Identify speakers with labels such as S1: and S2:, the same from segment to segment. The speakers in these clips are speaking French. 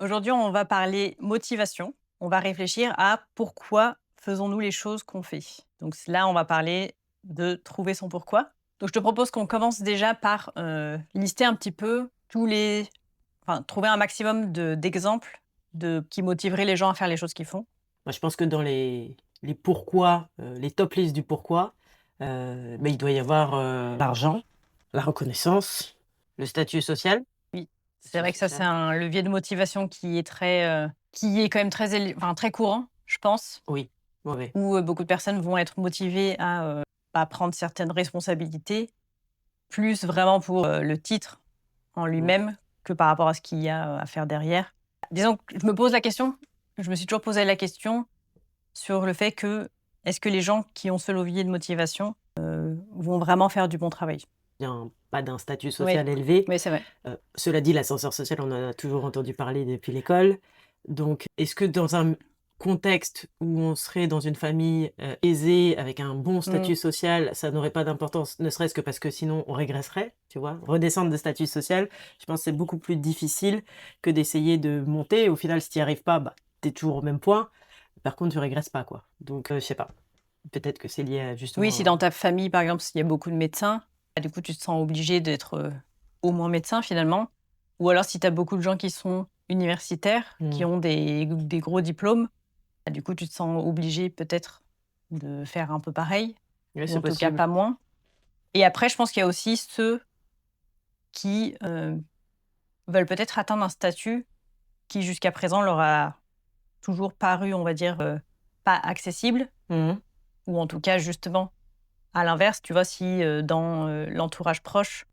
S1: Aujourd'hui, on va parler motivation. On va réfléchir à pourquoi faisons-nous les choses qu'on fait. Donc là, on va parler de trouver son pourquoi. Donc je te propose qu'on commence déjà par lister un petit peu trouver un maximum d'exemples qui motiveraient les gens à faire les choses qu'ils font.
S2: Moi, je pense que dans les pourquoi, les top lists du pourquoi, il doit y avoir, l'argent, la reconnaissance, le statut social.
S1: Oui, c'est
S2: Statut
S1: vrai que ça, c'est
S2: social.
S1: un levier de motivation qui est quand même très courant, je pense.
S2: Oui, ouais, ouais.
S1: Où, beaucoup de personnes vont être motivées à prendre certaines responsabilités, plus vraiment pour, le titre en
S2: Mmh.
S1: lui-même que par rapport à ce qu'il y a, à faire derrière. Disons que je me suis toujours posé la question sur le fait que, est-ce que les gens qui ont ce levier de motivation, vont vraiment faire du bon travail?
S2: Bien, pas d'un statut
S1: Oui,
S2: social élevé.
S1: oui, c'est vrai.
S2: Cela dit, l'ascenseur social, on en a toujours entendu parler depuis l'école. Donc, est-ce que dans un contexte où on serait dans une famille, aisée, avec un bon
S1: Mmh.
S2: statut social, ça n'aurait pas d'importance, ne serait-ce que parce que sinon on régresserait, tu vois? Redescendre de statut social, je pense que c'est beaucoup plus difficile que d'essayer de monter. Au final, si tu y arrives pas, tu es toujours au même point. Par contre, tu régresses pas, quoi. Donc, je sais pas, peut-être que c'est lié à
S1: Oui,
S2: justement
S1: si dans ta famille, par exemple, s'il y a beaucoup de médecins, bah, du coup, tu te sens obligé d'être, au moins médecin finalement. Ou alors si tu as beaucoup de gens qui sont universitaires, qui
S2: mmh,
S1: ont des gros diplômes, bah, du coup, tu te sens obligé peut-être de faire un peu pareil,
S2: ouais,
S1: ou
S2: c'est
S1: en tout cas
S2: possible.
S1: pas moins. Et après, je pense qu'il y a aussi ceux qui, veulent peut-être atteindre un statut qui jusqu'à présent leur a toujours paru, on va dire, pas accessible,
S2: Mmh.
S1: ou en tout cas justement à l'inverse, tu vois, si, dans, l'entourage proche,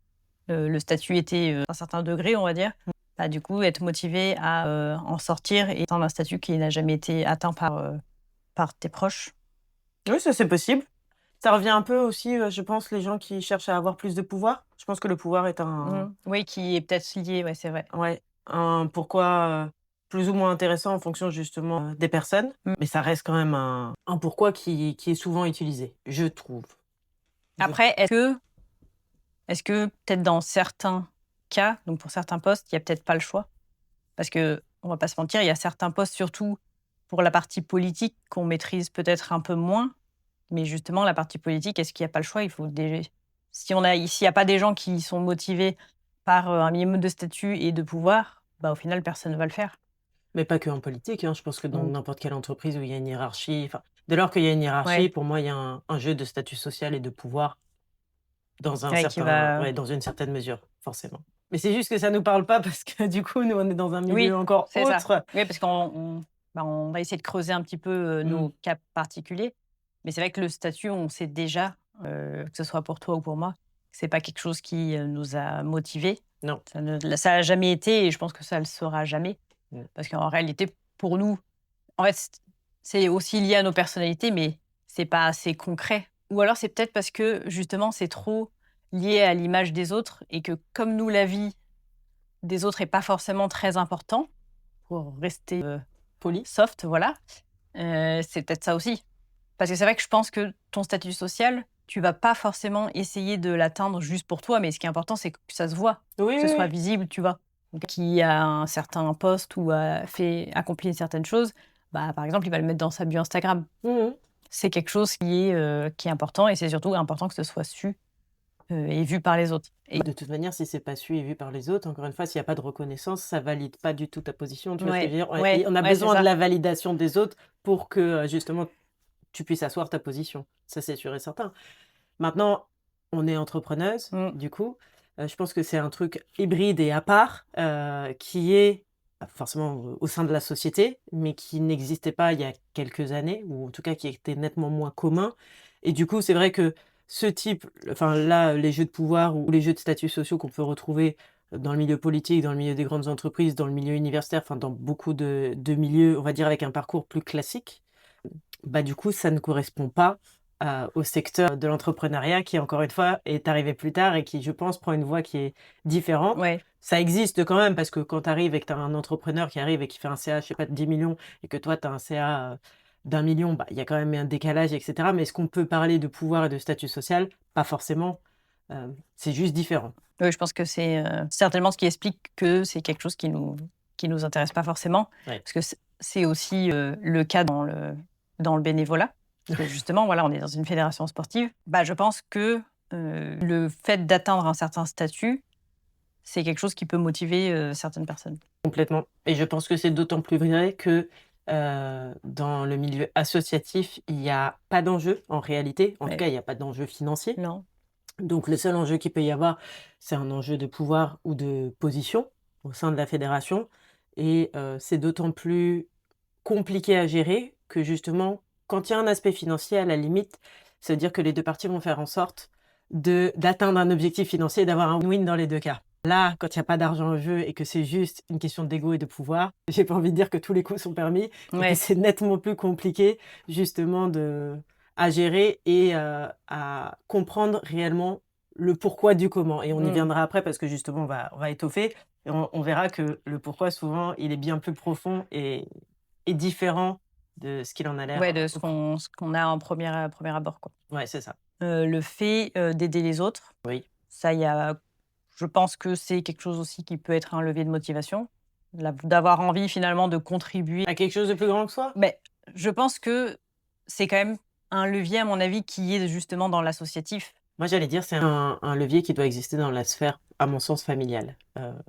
S1: le statut était, un certain degré, on va dire, bah, du coup, être motivé à, en sortir et atteindre un statut qui n'a jamais été atteint par tes proches.
S2: Oui, ça c'est possible. Ça revient un peu aussi, je pense, les gens qui cherchent à avoir plus de pouvoir. Je pense que le pouvoir est un
S1: Oui, qui est peut-être lié, ouais, c'est vrai.
S2: ouais, un pourquoi, plus ou moins intéressant en fonction justement, des personnes,
S1: Mmh.
S2: mais ça reste quand même un pourquoi qui est souvent utilisé, je trouve. Je
S1: Après, est-ce que peut-être dans certains cas, donc pour certains postes, il y a peut-être pas le choix? Parce que on va pas se mentir, il y a certains postes, surtout pour la partie politique, qu'on maîtrise peut-être un peu moins. Mais justement, la partie politique, est-ce qu'il y a pas le choix? Il faut des S'il y a pas des gens qui sont motivés par, un minimum de statut et de pouvoir, bah, au final, personne ne va le faire.
S2: mais pas que en politique, hein, je pense que dans
S1: Mmh.
S2: n'importe quelle entreprise où il y a une hiérarchie, enfin, dès lors qu'il y a une hiérarchie,
S1: Ouais,
S2: pour moi, il y a un jeu de statut social et de pouvoir
S1: ouais, qui va
S2: dans une certaine mesure, forcément. Mais c'est juste que ça nous parle pas parce que du coup, nous, on est dans un milieu
S1: oui,
S2: encore
S1: c'est ça.
S2: autre.
S1: Oui, parce qu'on va essayer de creuser un petit peu, nos
S2: Mmh,
S1: cas particuliers. Mais c'est vrai que le statut, on sait déjà, que ce soit pour toi ou pour moi, que c'est pas quelque chose qui, nous a motivés.
S2: non.
S1: Ça a jamais été et je pense que ça le sera jamais.
S2: Mmh.
S1: Parce qu'en réalité, pour nous, en fait, c'est aussi lié à nos personnalités, mais c'est pas assez concret. Ou alors c'est peut-être parce que justement, c'est trop lié à l'image des autres et que comme nous, la vie des autres est pas forcément très important, pour rester,
S2: Poli?
S1: soft, voilà, c'est peut-être ça aussi. Parce que c'est vrai que je pense que ton statut social, tu vas pas forcément essayer de l'atteindre juste pour toi, mais ce qui est important, c'est que ça se voit,
S2: Oui,
S1: que ce
S2: oui,
S1: soit
S2: oui.
S1: visible, tu vois? Donc qui a un certain poste ou a accompli une certaine chose, bah, par exemple, il va le mettre dans sa bio Instagram.
S2: Mmh mh.
S1: C'est quelque chose qui est important et c'est surtout important que ce soit su, et vu par les autres et
S2: De toute manière, si c'est pas su et vu par les autres, encore une fois, s'il y a pas de reconnaissance, ça valide pas du tout ta position, tu vois ce que je
S1: ouais,
S2: veux dire? Ouais, et
S1: ouais,
S2: on a
S1: ouais, c'est
S2: besoin de
S1: ça.
S2: la validation des autres pour que, justement, tu puisses asseoir ta position. Ça, c'est sûr et certain. Maintenant, on est entrepreneuse,
S1: Mmh.
S2: du coup, je pense que c'est un truc hybride et à part, qui est pas forcément au sein de la société, mais qui n'existait pas il y a quelques années ou en tout cas qui était nettement moins commun et du coup, c'est vrai que ce type enfin là, les jeux de pouvoir ou les jeux de statuts sociaux qu'on peut retrouver dans le milieu politique, dans le milieu des grandes entreprises, dans le milieu universitaire, enfin dans beaucoup de milieux, on va dire avec un parcours plus classique, bah, du coup, ça ne correspond pas, au secteur de l'entrepreneuriat qui, encore une fois, est arrivé plus tard et qui, je pense, prend une voie qui est différente.
S1: Ouais.
S2: Ça existe quand même parce que quand tu arrives et que tu as un entrepreneur qui arrive et qui fait un CA, je sais pas, de 10 millions et que toi, tu as un CA, d'1 000 000, bah, il y a quand même un décalage et cetera. Mais est-ce qu'on peut parler de pouvoir et de statut social? Pas forcément, c'est juste différent.
S1: Oui, je pense que c'est, certainement ce qui explique que c'est quelque chose qui nous intéresse pas forcément.
S2: Ouais.
S1: Parce que c'est aussi le cas dans le bénévolat. Parce que justement, voilà, on est dans une fédération sportive. Bah, je pense que le fait d'atteindre un certain statut, c'est quelque chose qui peut motiver certaines personnes.
S2: Complètement. Et je pense que c'est d'autant plus vrai que dans le milieu associatif, il n'y a pas d'enjeu en réalité. En tout
S1: Ouais.
S2: cas, il n'y a pas d'enjeu financier.
S1: Non.
S2: Donc le seul enjeu qu'il peut y avoir, c'est un enjeu de pouvoir ou de position au sein de la fédération. Et c'est d'autant plus compliqué à gérer que justement, quand il y a un aspect financier, à la limite, ça veut dire que les 2 parties vont faire en sorte d'atteindre un objectif financier et d'avoir un win dans les 2 cas. Là, quand il y a pas d'argent en jeu et que c'est juste une question d'ego et de pouvoir, j'ai pas envie de dire que tous les coups sont permis, mais que
S1: Ouais.
S2: c'est nettement plus compliqué justement à gérer et à comprendre réellement le pourquoi du comment. Et on y viendra après parce que justement on va étoffer et on verra que le pourquoi souvent il est bien plus profond et différent de ce qu'il en a l'air.
S1: Ouais, de ce qu'on a en premier abord, quoi.
S2: Ouais, c'est ça.
S1: Le fait d'aider les autres,
S2: Oui.
S1: ça, je pense que c'est quelque chose aussi qui peut être un levier de motivation. D'avoir envie finalement de contribuer.
S2: À quelque chose de plus grand que soi?
S1: Mais je pense que c'est quand même un levier, à mon avis, qui est justement dans l'associatif.
S2: Moi, j'allais dire, c'est un levier qui doit exister dans la sphère, à mon sens, familiale.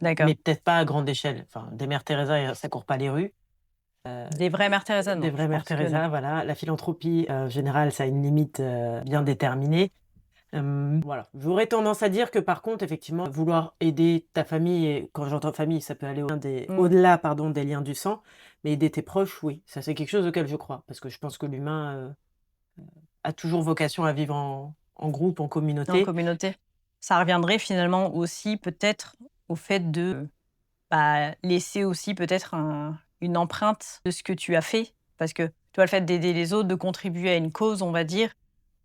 S1: D'accord.
S2: Mais peut-être pas à grande échelle. Enfin, des mères Teresa, ça court pas les rues.
S1: Des vraies Mères Teresa,
S2: Des
S1: non,
S2: vraies
S1: je
S2: mères
S1: pense que non.
S2: Teresa, voilà. La philanthropie, en général, ça a une limite bien déterminée. Voilà. J'aurais tendance à dire que par contre, effectivement, vouloir aider ta famille, et quand j'entends famille, ça peut aller au-delà, pardon, des liens du sang, mais aider tes proches, oui, ça c'est quelque chose auquel je crois, parce que je pense que l'humain a toujours vocation à vivre en groupe, en
S1: En
S2: communauté.
S1: communauté. Ça reviendrait finalement aussi peut-être au fait de, laisser aussi peut-être une empreinte de ce que tu as fait. Parce que, tu vois, le fait d'aider les autres, de contribuer à une cause, on va dire,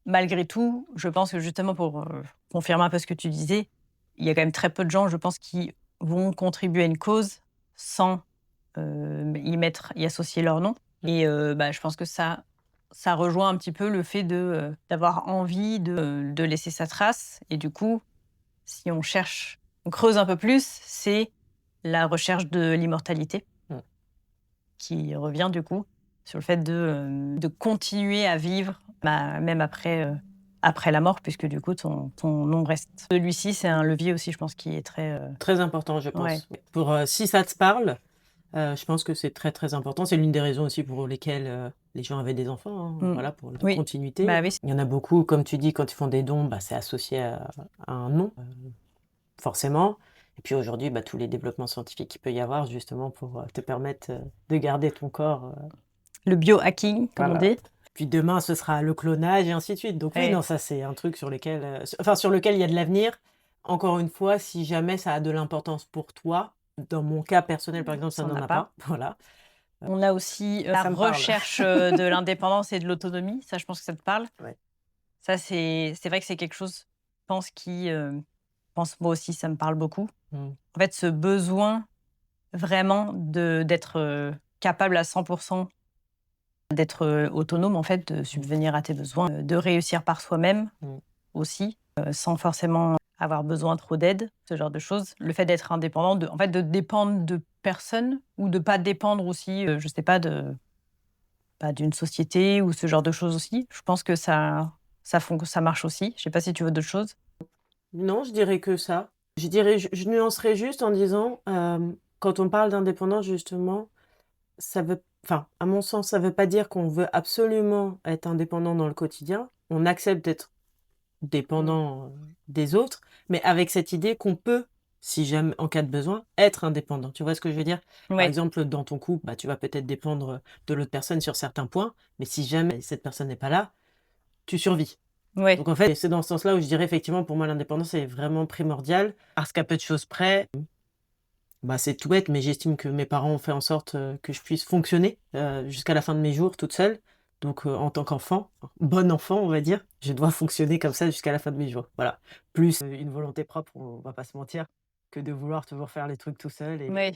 S1: malgré tout, je pense que justement pour, confirmer un peu ce que tu disais, il y a quand même très peu de gens, je pense, qui vont contribuer à une cause sans, y associer leur nom. Et je pense que ça rejoint un petit peu le fait d'avoir envie de laisser sa trace. Et du coup, si on creuse un peu plus, c'est la recherche de l'immortalité
S2: Mmh.
S1: qui revient du coup sur le fait de continuer à vivre, même après la mort, puisque du coup ton nom reste. Celui-ci, c'est un levier aussi, je pense, qui est très,
S2: Très important, je
S1: ouais.
S2: pense. Pour, si ça te parle, je pense que c'est très, très important. C'est l'une des raisons aussi pour lesquelles, les gens avaient des enfants, hein,
S1: Mmh.
S2: voilà, pour la
S1: Oui.
S2: continuité.
S1: Bah oui.
S2: Il y en a beaucoup, comme tu dis, quand ils font des dons, c'est associé à un nom, forcément. Et puis aujourd'hui, tous les développements scientifiques qu'il peut y avoir justement pour, te permettre, de garder ton corps,
S1: Le biohacking, comme on
S2: voilà.
S1: dit.
S2: Puis demain, ce sera le clonage et ainsi de suite. Donc oui,
S1: Ouais.
S2: non, ça c'est un truc sur lequel, sur lequel il y a de l'avenir. Encore une fois, si jamais ça a de l'importance pour toi, dans mon cas personnel, par exemple, ça
S1: Ça
S2: n'en
S1: n'en
S2: a
S1: a
S2: pas.
S1: pas.
S2: Voilà.
S1: On a aussi, la
S2: Ça me parle.
S1: recherche, de l'indépendance et de l'autonomie. Ça, je pense que ça te parle?
S2: Ouais.
S1: Ça, c'est vrai que c'est quelque chose, je pense, pense moi aussi, ça me parle beaucoup.
S2: Mmh.
S1: En fait, ce besoin vraiment d'être, capable à 100 d'être, autonome, en fait, de subvenir à tes besoins, de réussir par soi-même
S2: Mmh.
S1: aussi, sans forcément avoir besoin trop d'aide, ce genre de choses. Le fait d'être indépendant, en fait, de dépendre de personne ou de pas dépendre aussi, je sais pas, d'une société ou ce genre de choses aussi. Je pense que ça marche aussi. Je sais pas si tu veux d'autres choses?
S2: Non, je dirais que ça. Je nuancerais juste en disant, quand on parle d'indépendance justement, à mon sens, ça veut pas dire qu'on veut absolument être indépendant dans le quotidien. On accepte d'être dépendant, des autres, mais avec cette idée qu'on peut, si jamais en cas de besoin, être indépendant. Tu vois ce que je veux dire? Par
S1: Ouais.
S2: exemple, dans ton couple, tu vas peut-être dépendre, de l'autre personne sur certains points, mais si jamais cette personne n'est pas là, tu survis.
S1: Ouais.
S2: Donc en fait, c'est dans ce sens-là où je dirais effectivement pour moi l'indépendance est vraiment primordiale parce qu'à peu de choses près, c'est tout bête, mais j'estime que mes parents ont fait en sorte, que je puisse fonctionner, jusqu'à la fin de mes jours toute seule. Donc en tant qu'enfant, bon enfant on va dire, je dois fonctionner comme ça jusqu'à la fin de mes jours. Voilà. Plus, une volonté propre, on va pas se mentir, que de vouloir toujours faire les trucs tout seul
S1: Ouais.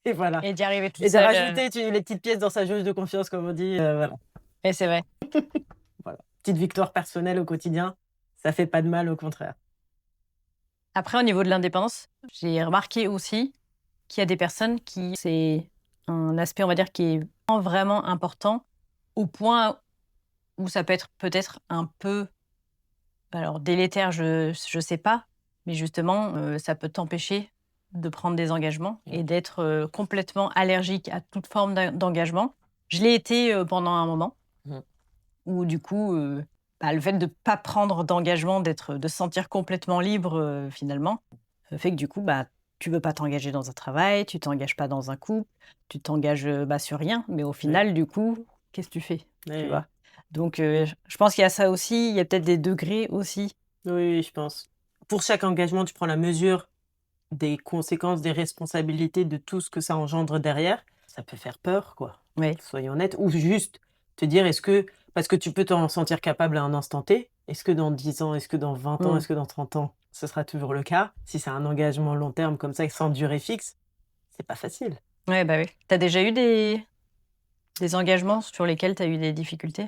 S2: et voilà.
S1: Et d'y arriver toute
S2: Et de
S1: seule,
S2: rajouter les petites pièces dans sa jauge de confiance comme on dit, voilà.
S1: ouais, c'est vrai.
S2: Voilà. Petite victoire personnelle au quotidien, ça fait pas de mal, au contraire.
S1: Après, au niveau de l'indépendance, j'ai remarqué aussi qu'il y a des personnes qui c'est un aspect, on va dire, qui est vraiment important au point où ça peut être peut-être un peu, alors délétère, je sais pas, mais justement, ça peut t'empêcher de prendre des engagements et
S2: Mmh.
S1: d'être, complètement allergique à toute forme d'engagement. Je l'ai été, pendant un moment
S2: Mmh.
S1: où du coup, le fait de pas prendre d'engagement, de se sentir complètement libre, finalement, fait que du coup, tu veux pas t'engager dans un travail, tu t'engages pas dans un couple, tu t'engages, sur rien, mais au
S2: Ouais.
S1: final, du coup, qu'est-ce que tu fais?
S2: Ouais,
S1: Tu
S2: ouais.
S1: vois? Donc je pense qu'il y a ça aussi, il y a peut-être des degrés aussi.
S2: Oui, oui, je pense. Pour chaque engagement, tu prends la mesure des conséquences, des responsabilités, de tout ce que ça engendre derrière. Ça peut faire peur, quoi,
S1: Oui.
S2: soyons honnêtes. Ou juste te dire, est-ce que parce que tu peux t'en sentir capable à un instant T, est-ce que dans 10 ans, est-ce que dans 20 ans,
S1: Mmh.
S2: est-ce que dans 30 ans, ce sera toujours le cas? Si c'est un engagement long terme comme ça, sans durée fixe, c'est pas facile.
S1: Ouais, oui. Tu as déjà eu des engagements sur lesquels tu as eu des difficultés?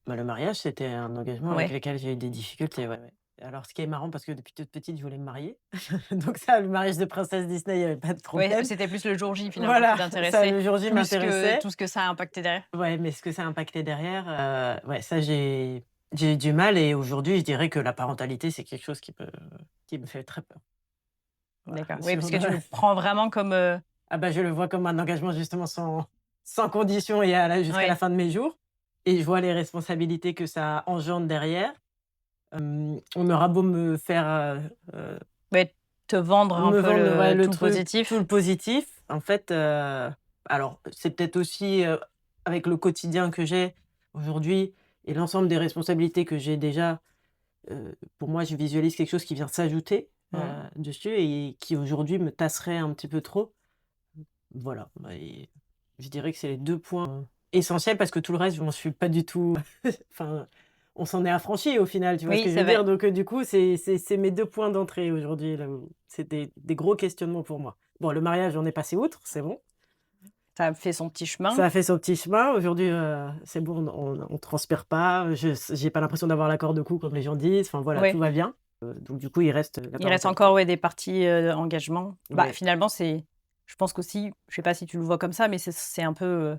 S2: Bah, le mariage, c'était un engagement avec
S1: Ouais.
S2: lequel j'ai eu des difficultés, ouais, ouais. Alors ce qui est marrant parce que depuis toute petite, je voulais me marier. Donc ça, le mariage de princesse Disney, il y avait pas de
S1: Ouais,
S2: problème.
S1: c'était plus le jour J finalement qui
S2: Voilà, ça,
S1: t'intéressait,
S2: le jour J
S1: plus que
S2: m'intéressait.
S1: tout ce que ça a impacté derrière?
S2: Ouais, mais ce que ça a impacté derrière, ouais, ça, j'ai eu du mal et aujourd'hui, je dirais que la parentalité, c'est quelque chose qui me fait très peur. Voilà,
S1: D'accord. Oui,
S2: si
S1: parce
S2: on
S1: que tu
S2: doit
S1: le prends vraiment comme,
S2: ah bah, je le vois comme un engagement justement sans condition et jusqu'à la
S1: ouais,
S2: fin de mes jours et je vois les responsabilités que ça engendre derrière. On aura beau me faire,
S1: ouais, te vendre un
S2: me
S1: peu
S2: vendre, ouais,
S1: le
S2: le
S1: tout le
S2: truc, tout
S1: positif.
S2: le positif, en fait, alors c'est peut-être aussi, avec le quotidien que j'ai aujourd'hui et l'ensemble des responsabilités que j'ai déjà, pour moi, je visualise quelque chose qui vient s'ajouter,
S1: Mmh.
S2: dessus et qui aujourd'hui me tasserait un petit peu trop. Voilà, bah et je dirais que c'est les 2 points essentiels parce que tout le reste, je m'en suis pas du tout enfin, on s'en est affranchi au final, tu vois ce
S1: Oui,
S2: que je
S1: c'est
S2: veux dire?
S1: vrai.
S2: Donc du coup, c'est mes 2 points d'entrée aujourd'hui, là où c'est des gros questionnements pour moi. Bon, le mariage, on est passé outre, c'est bon.
S1: Ça a fait son petit chemin.
S2: Ça a fait son petit chemin. Aujourd'hui, c'est bon, on transpire pas, j'ai pas l'impression d'avoir la corde au cou comme les gens disent, enfin voilà, tout
S1: Ouais.
S2: va bien. Donc du coup, il reste, la
S1: Il reste encore,
S2: parentalité.
S1: ouais, des parties, engagement.
S2: Ouais,
S1: Finalement, je pense qu'aussi, je sais pas si tu le vois comme ça, mais c'est un peu,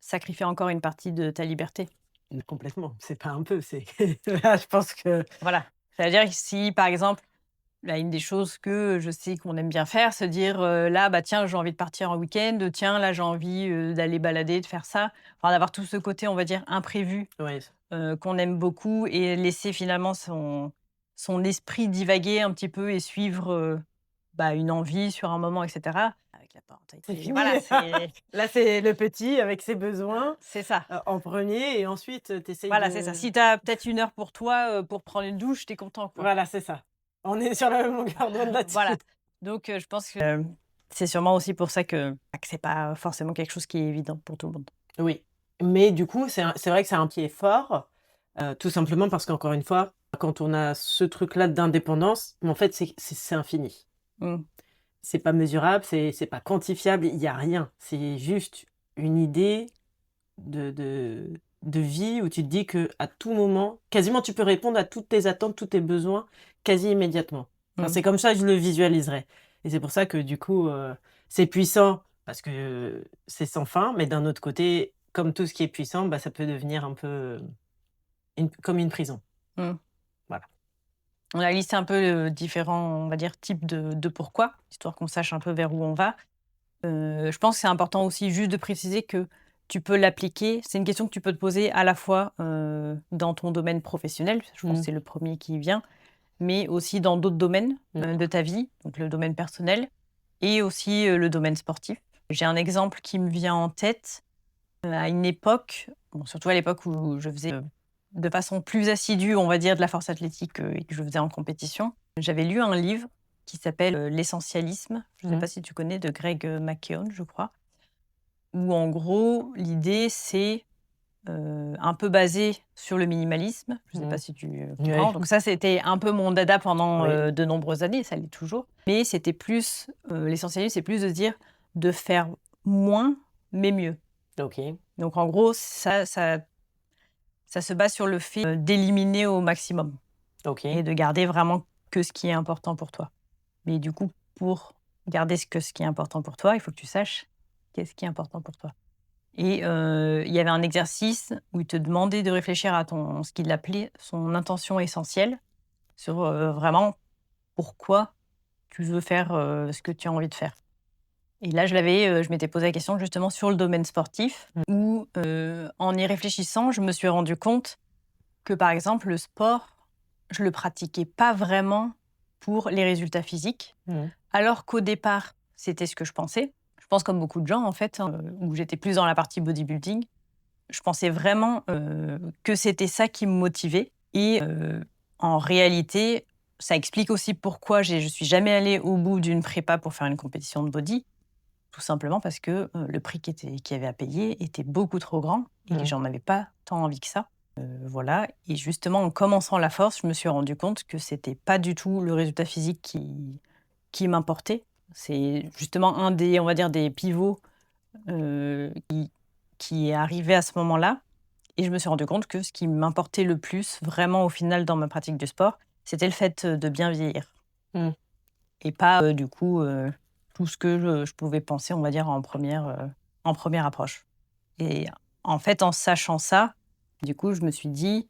S1: sacrifier encore une partie de ta liberté.
S2: complètement, c'est pas un peu, c'est là, je pense que
S1: Voilà. C'est-à-dire que si, par exemple, là, une des choses que je sais qu'on aime bien faire, se dire, là, tiens, j'ai envie de partir en week-end, tiens, là, j'ai envie, d'aller balader, de faire ça. Enfin, d'avoir tout ce côté, on va dire, imprévu,
S2: ouais.
S1: qu'on aime beaucoup et laisser finalement son esprit divaguer un petit peu et suivre, une envie sur un moment et cetera. Avec la
S2: C'est
S1: parentalité,
S2: fini.
S1: voilà, c'est
S2: Là, c'est le petit avec ses besoins,
S1: c'est ça.
S2: en premier et ensuite, tu essayes
S1: Voilà, c'est ça.
S2: de
S1: Si tu as peut-être 1 heure pour toi, pour prendre une douche, tu es content, quoi.
S2: voilà, c'est ça. On est sur la même longueur d'onde
S1: Voilà.
S2: là-dessus.
S1: Donc je pense que, c'est sûrement aussi pour ça que c'est pas forcément quelque chose qui est évident pour tout le monde.
S2: Oui, mais du coup, c'est vrai que c'est un pied fort, tout simplement parce qu'encore une fois, quand on a ce truc-là d'indépendance, en fait, c'est infini.
S1: Mmh.
S2: C'est pas mesurable, c'est pas quantifiable, il y a rien. C'est juste une idée de vie où tu te dis que à tout moment, quasiment tu peux répondre à toutes tes attentes, tous tes besoins, quasi immédiatement. Enfin,
S1: Mmh.
S2: c'est comme ça que je le visualiserais et c'est pour ça que du coup, c'est puissant parce que c'est sans fin, mais d'un autre côté, comme tout ce qui est puissant, bah, ça peut devenir un peu, comme une prison.
S1: Mmh.
S2: Voilà.
S1: On a listé un peu, différents, on va dire, types de pourquoi, histoire qu'on sache un peu vers où on va. Je pense que c'est important aussi juste de préciser que tu peux l'appliquer. C'est une question que tu peux te poser à la fois, dans ton domaine professionnel, je pense que
S2: Mmh.
S1: c'est le premier qui vient, mais aussi dans d'autres domaines,
S2: Mmh.
S1: de ta vie, donc le domaine personnel et aussi, le domaine sportif. J'ai un exemple qui me vient en tête, à une époque, bon, surtout à l'époque où je faisais, de façon plus assidue, on va dire, de la force athlétique, et que je faisais en compétition. J'avais lu un livre qui s'appelle, «L'essentialisme», je ne sais
S2: Mmh.
S1: pas si tu connais, de Greg, McKeown, je crois, où en gros, l'idée c'est, un peu basé sur le minimalisme. Je ne sais pas
S2: Mmh.
S1: si tu, comprends?
S2: Ouais.
S1: Donc ça, c'était un peu mon dada pendant,
S2: Oui.
S1: de nombreuses années, ça l'est toujours. Mais c'était plus, l'essentialisme, c'est plus de se dire de faire moins, mais mieux.
S2: OK.
S1: Donc en gros, ça se base sur le fait, d'éliminer au maximum
S2: OK.
S1: et de garder vraiment que ce qui est important pour toi. Mais du coup, pour garder ce qui est important pour toi. Il faut que tu saches qu'est-ce qui est important pour toi. Et il y avait un exercice où il te demandait de réfléchir à ce qu'il appelait son intention essentielle sur, vraiment pourquoi tu veux faire, ce que tu as envie de faire. Et là, je m'étais posé la question justement sur le domaine sportif
S2: Mmh.
S1: où, en y réfléchissant, je me suis rendu compte que, par exemple, le sport, je le pratiquais pas vraiment pour les résultats physiques,
S2: Mmh.
S1: alors qu'au départ, c'était ce que je pensais. Je pense comme beaucoup de gens en fait, hein, où j'étais plus dans la partie bodybuilding. Je pensais vraiment, que c'était ça qui me motivait et en réalité, ça explique aussi pourquoi je suis jamais allée au bout d'une prépa pour faire une compétition de body. Tout simplement parce que, le prix qu'il y avait à payer était beaucoup trop grand et
S2: Mmh.
S1: j'en avais pas tant envie que ça. Voilà et justement en commençant la force, je me suis rendu compte que c'était pas du tout le résultat physique qui m'importait. C'est justement un des on va dire des pivots, qui est arrivé à ce moment-là et je me suis rendu compte que ce qui m'importait le plus, vraiment au final dans ma pratique du sport, c'était le fait, de bien vieillir
S2: Mmh.
S1: et pas, du coup, tout ce que je pouvais penser, on va dire en première approche et en fait, en sachant ça, du coup, je me suis dit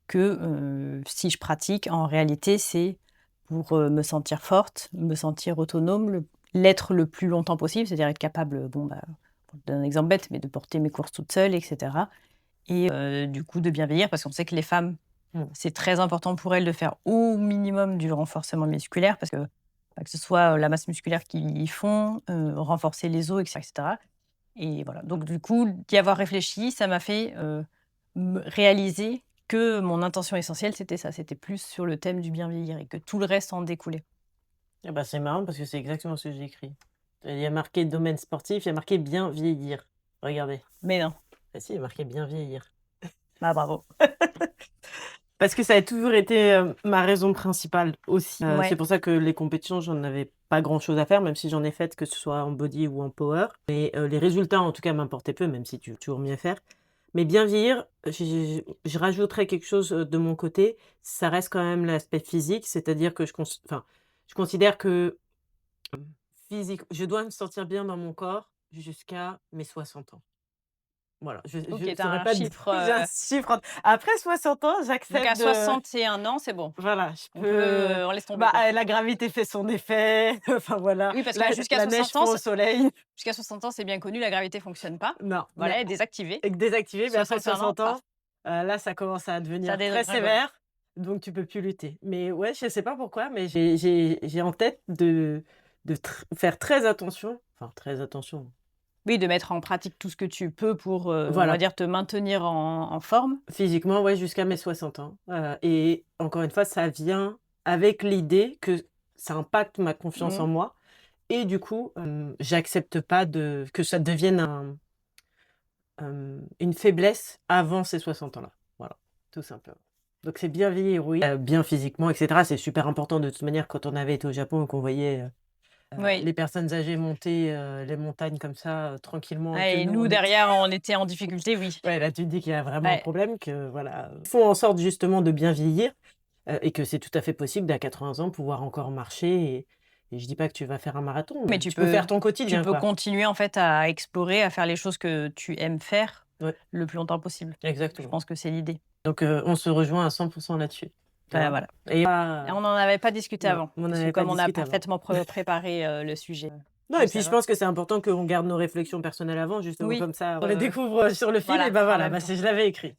S1: que, si je pratique, en réalité, c'est pour, me sentir forte, me sentir autonome, l'être le plus longtemps possible, c'est-à-dire être capable, bon, bah, pour te donner un exemple bête, mais de porter mes courses toute seule et cetera et du coup, de bien vieillir parce qu'on sait que les femmes,
S2: Mmh.
S1: c'est très important pour elles de faire au minimum du renforcement musculaire parce que, bah, que ce soit, la masse musculaire qu'ils font, renforcer les os et cetera et voilà. Donc du coup, d'y avoir réfléchi, ça m'a fait, me réaliser que mon intention essentielle, c'était ça, c'était plus sur le thème du bien vieillir et que tout le reste en découlait.
S2: Et bah, c'est marrant parce que c'est exactement ce que j'ai écrit. Il y a marqué domaine sportif, il y a marqué bien vieillir. Regardez.
S1: Mais non,
S2: Ah si, il y a marqué bien vieillir.
S1: bah, bravo.
S2: Parce que ça a toujours été, ma raison principale aussi. C'est
S1: Ouais.
S2: pour ça que les compétitions, j'en avais pas grand-chose à faire, même si j'en ai faites, que ce soit en body ou en power. Mais, les résultats, en tout cas, m'importaient peu, même si tu veux toujours mieux faire. Mais bien vieillir, je rajouterais quelque chose, de mon côté, ça reste quand même l'aspect physique, c'est-à-dire que je considère que, je dois me sentir bien dans mon corps jusqu'à mes 60 ans. Voilà, je
S1: OK,
S2: ne
S1: tu as
S2: saurais
S1: un
S2: pas dire
S1: chiffre,
S2: j'ai un chiffre après 60 ans,
S1: donc à
S2: j'accepte de
S1: 61 ans, c'est bon.
S2: voilà, je
S1: On
S2: peux
S1: peut on laisse tomber,
S2: bah,
S1: quoi.
S2: la gravité fait son effet, enfin voilà,
S1: Oui, parce que jusqu'à
S2: la neige
S1: 60 ans,
S2: fond au soleil.
S1: c'est bien connu, la gravité fonctionne pas.
S2: Non, mais
S1: Voilà, elle est désactivée.
S2: et que désactivé, mais après
S1: 61 ans,
S2: 60
S1: paf,
S2: ans, là, ça commence à
S1: ça
S2: devenir très
S1: dégringole.
S2: sévère, donc tu peux plus lutter. Mais ouais, je sais pas pourquoi, mais j'ai en tête de faire très attention, enfin très attention,
S1: Oui, de mettre en pratique tout ce que tu peux pour, on va
S2: voilà,
S1: dire, te maintenir en forme.
S2: physiquement, ouais, jusqu'à mes 60 ans, et encore une fois, ça vient avec l'idée que ça impacte ma confiance
S1: Mmh.
S2: en moi et du coup, j'accepte pas que ça devienne une faiblesse avant ces 60 ans-là. Voilà, tout simplement. Donc c'est bien vieillir, oui, bien physiquement et cetera. C'est super important de toute manière quand on avait été au Japon et qu'on voyait,
S1: Oui.
S2: les personnes âgées monter, les montagnes comme ça, tranquillement et
S1: Ah
S2: que
S1: et
S2: nous
S1: nous
S2: on était
S1: derrière, on était en difficulté, oui.
S2: ouais, là tu te dis qu'il y a vraiment un
S1: Ouais.
S2: problème, que voilà, font en sorte justement de bien vieillir, et que c'est tout à fait possible d'à 80 ans pouvoir encore marcher et je dis pas que tu vas faire un marathon,
S1: Mais
S2: mais tu peux faire ton
S1: tu
S2: quotidien,
S1: peux
S2: quoi.
S1: continuer, en fait, à explorer, à faire les choses que tu aimes faire
S2: Ouais,
S1: le plus longtemps possible. Je
S2: exactement.
S1: pense que c'est l'idée.
S2: Donc on se rejoint à 100 là-dessus, tu
S1: Bah,
S2: vois?
S1: voilà.
S2: Et
S1: Et on n'en avait pas discuté
S2: non,
S1: avant,
S2: on n'en
S1: parce que
S2: avait pas
S1: comme on a
S2: discuté avant.
S1: parfaitement préparé, le sujet,
S2: Non
S1: de
S2: et puis je
S1: savoir
S2: pense que c'est important qu'on garde nos réflexions personnelles avant justement
S1: oui,
S2: comme ça on les découvre, sur le fil et
S1: voilà,
S2: bah,
S1: en
S2: voilà,
S1: même
S2: bah,
S1: temps.
S2: c'est je l'avais écrit.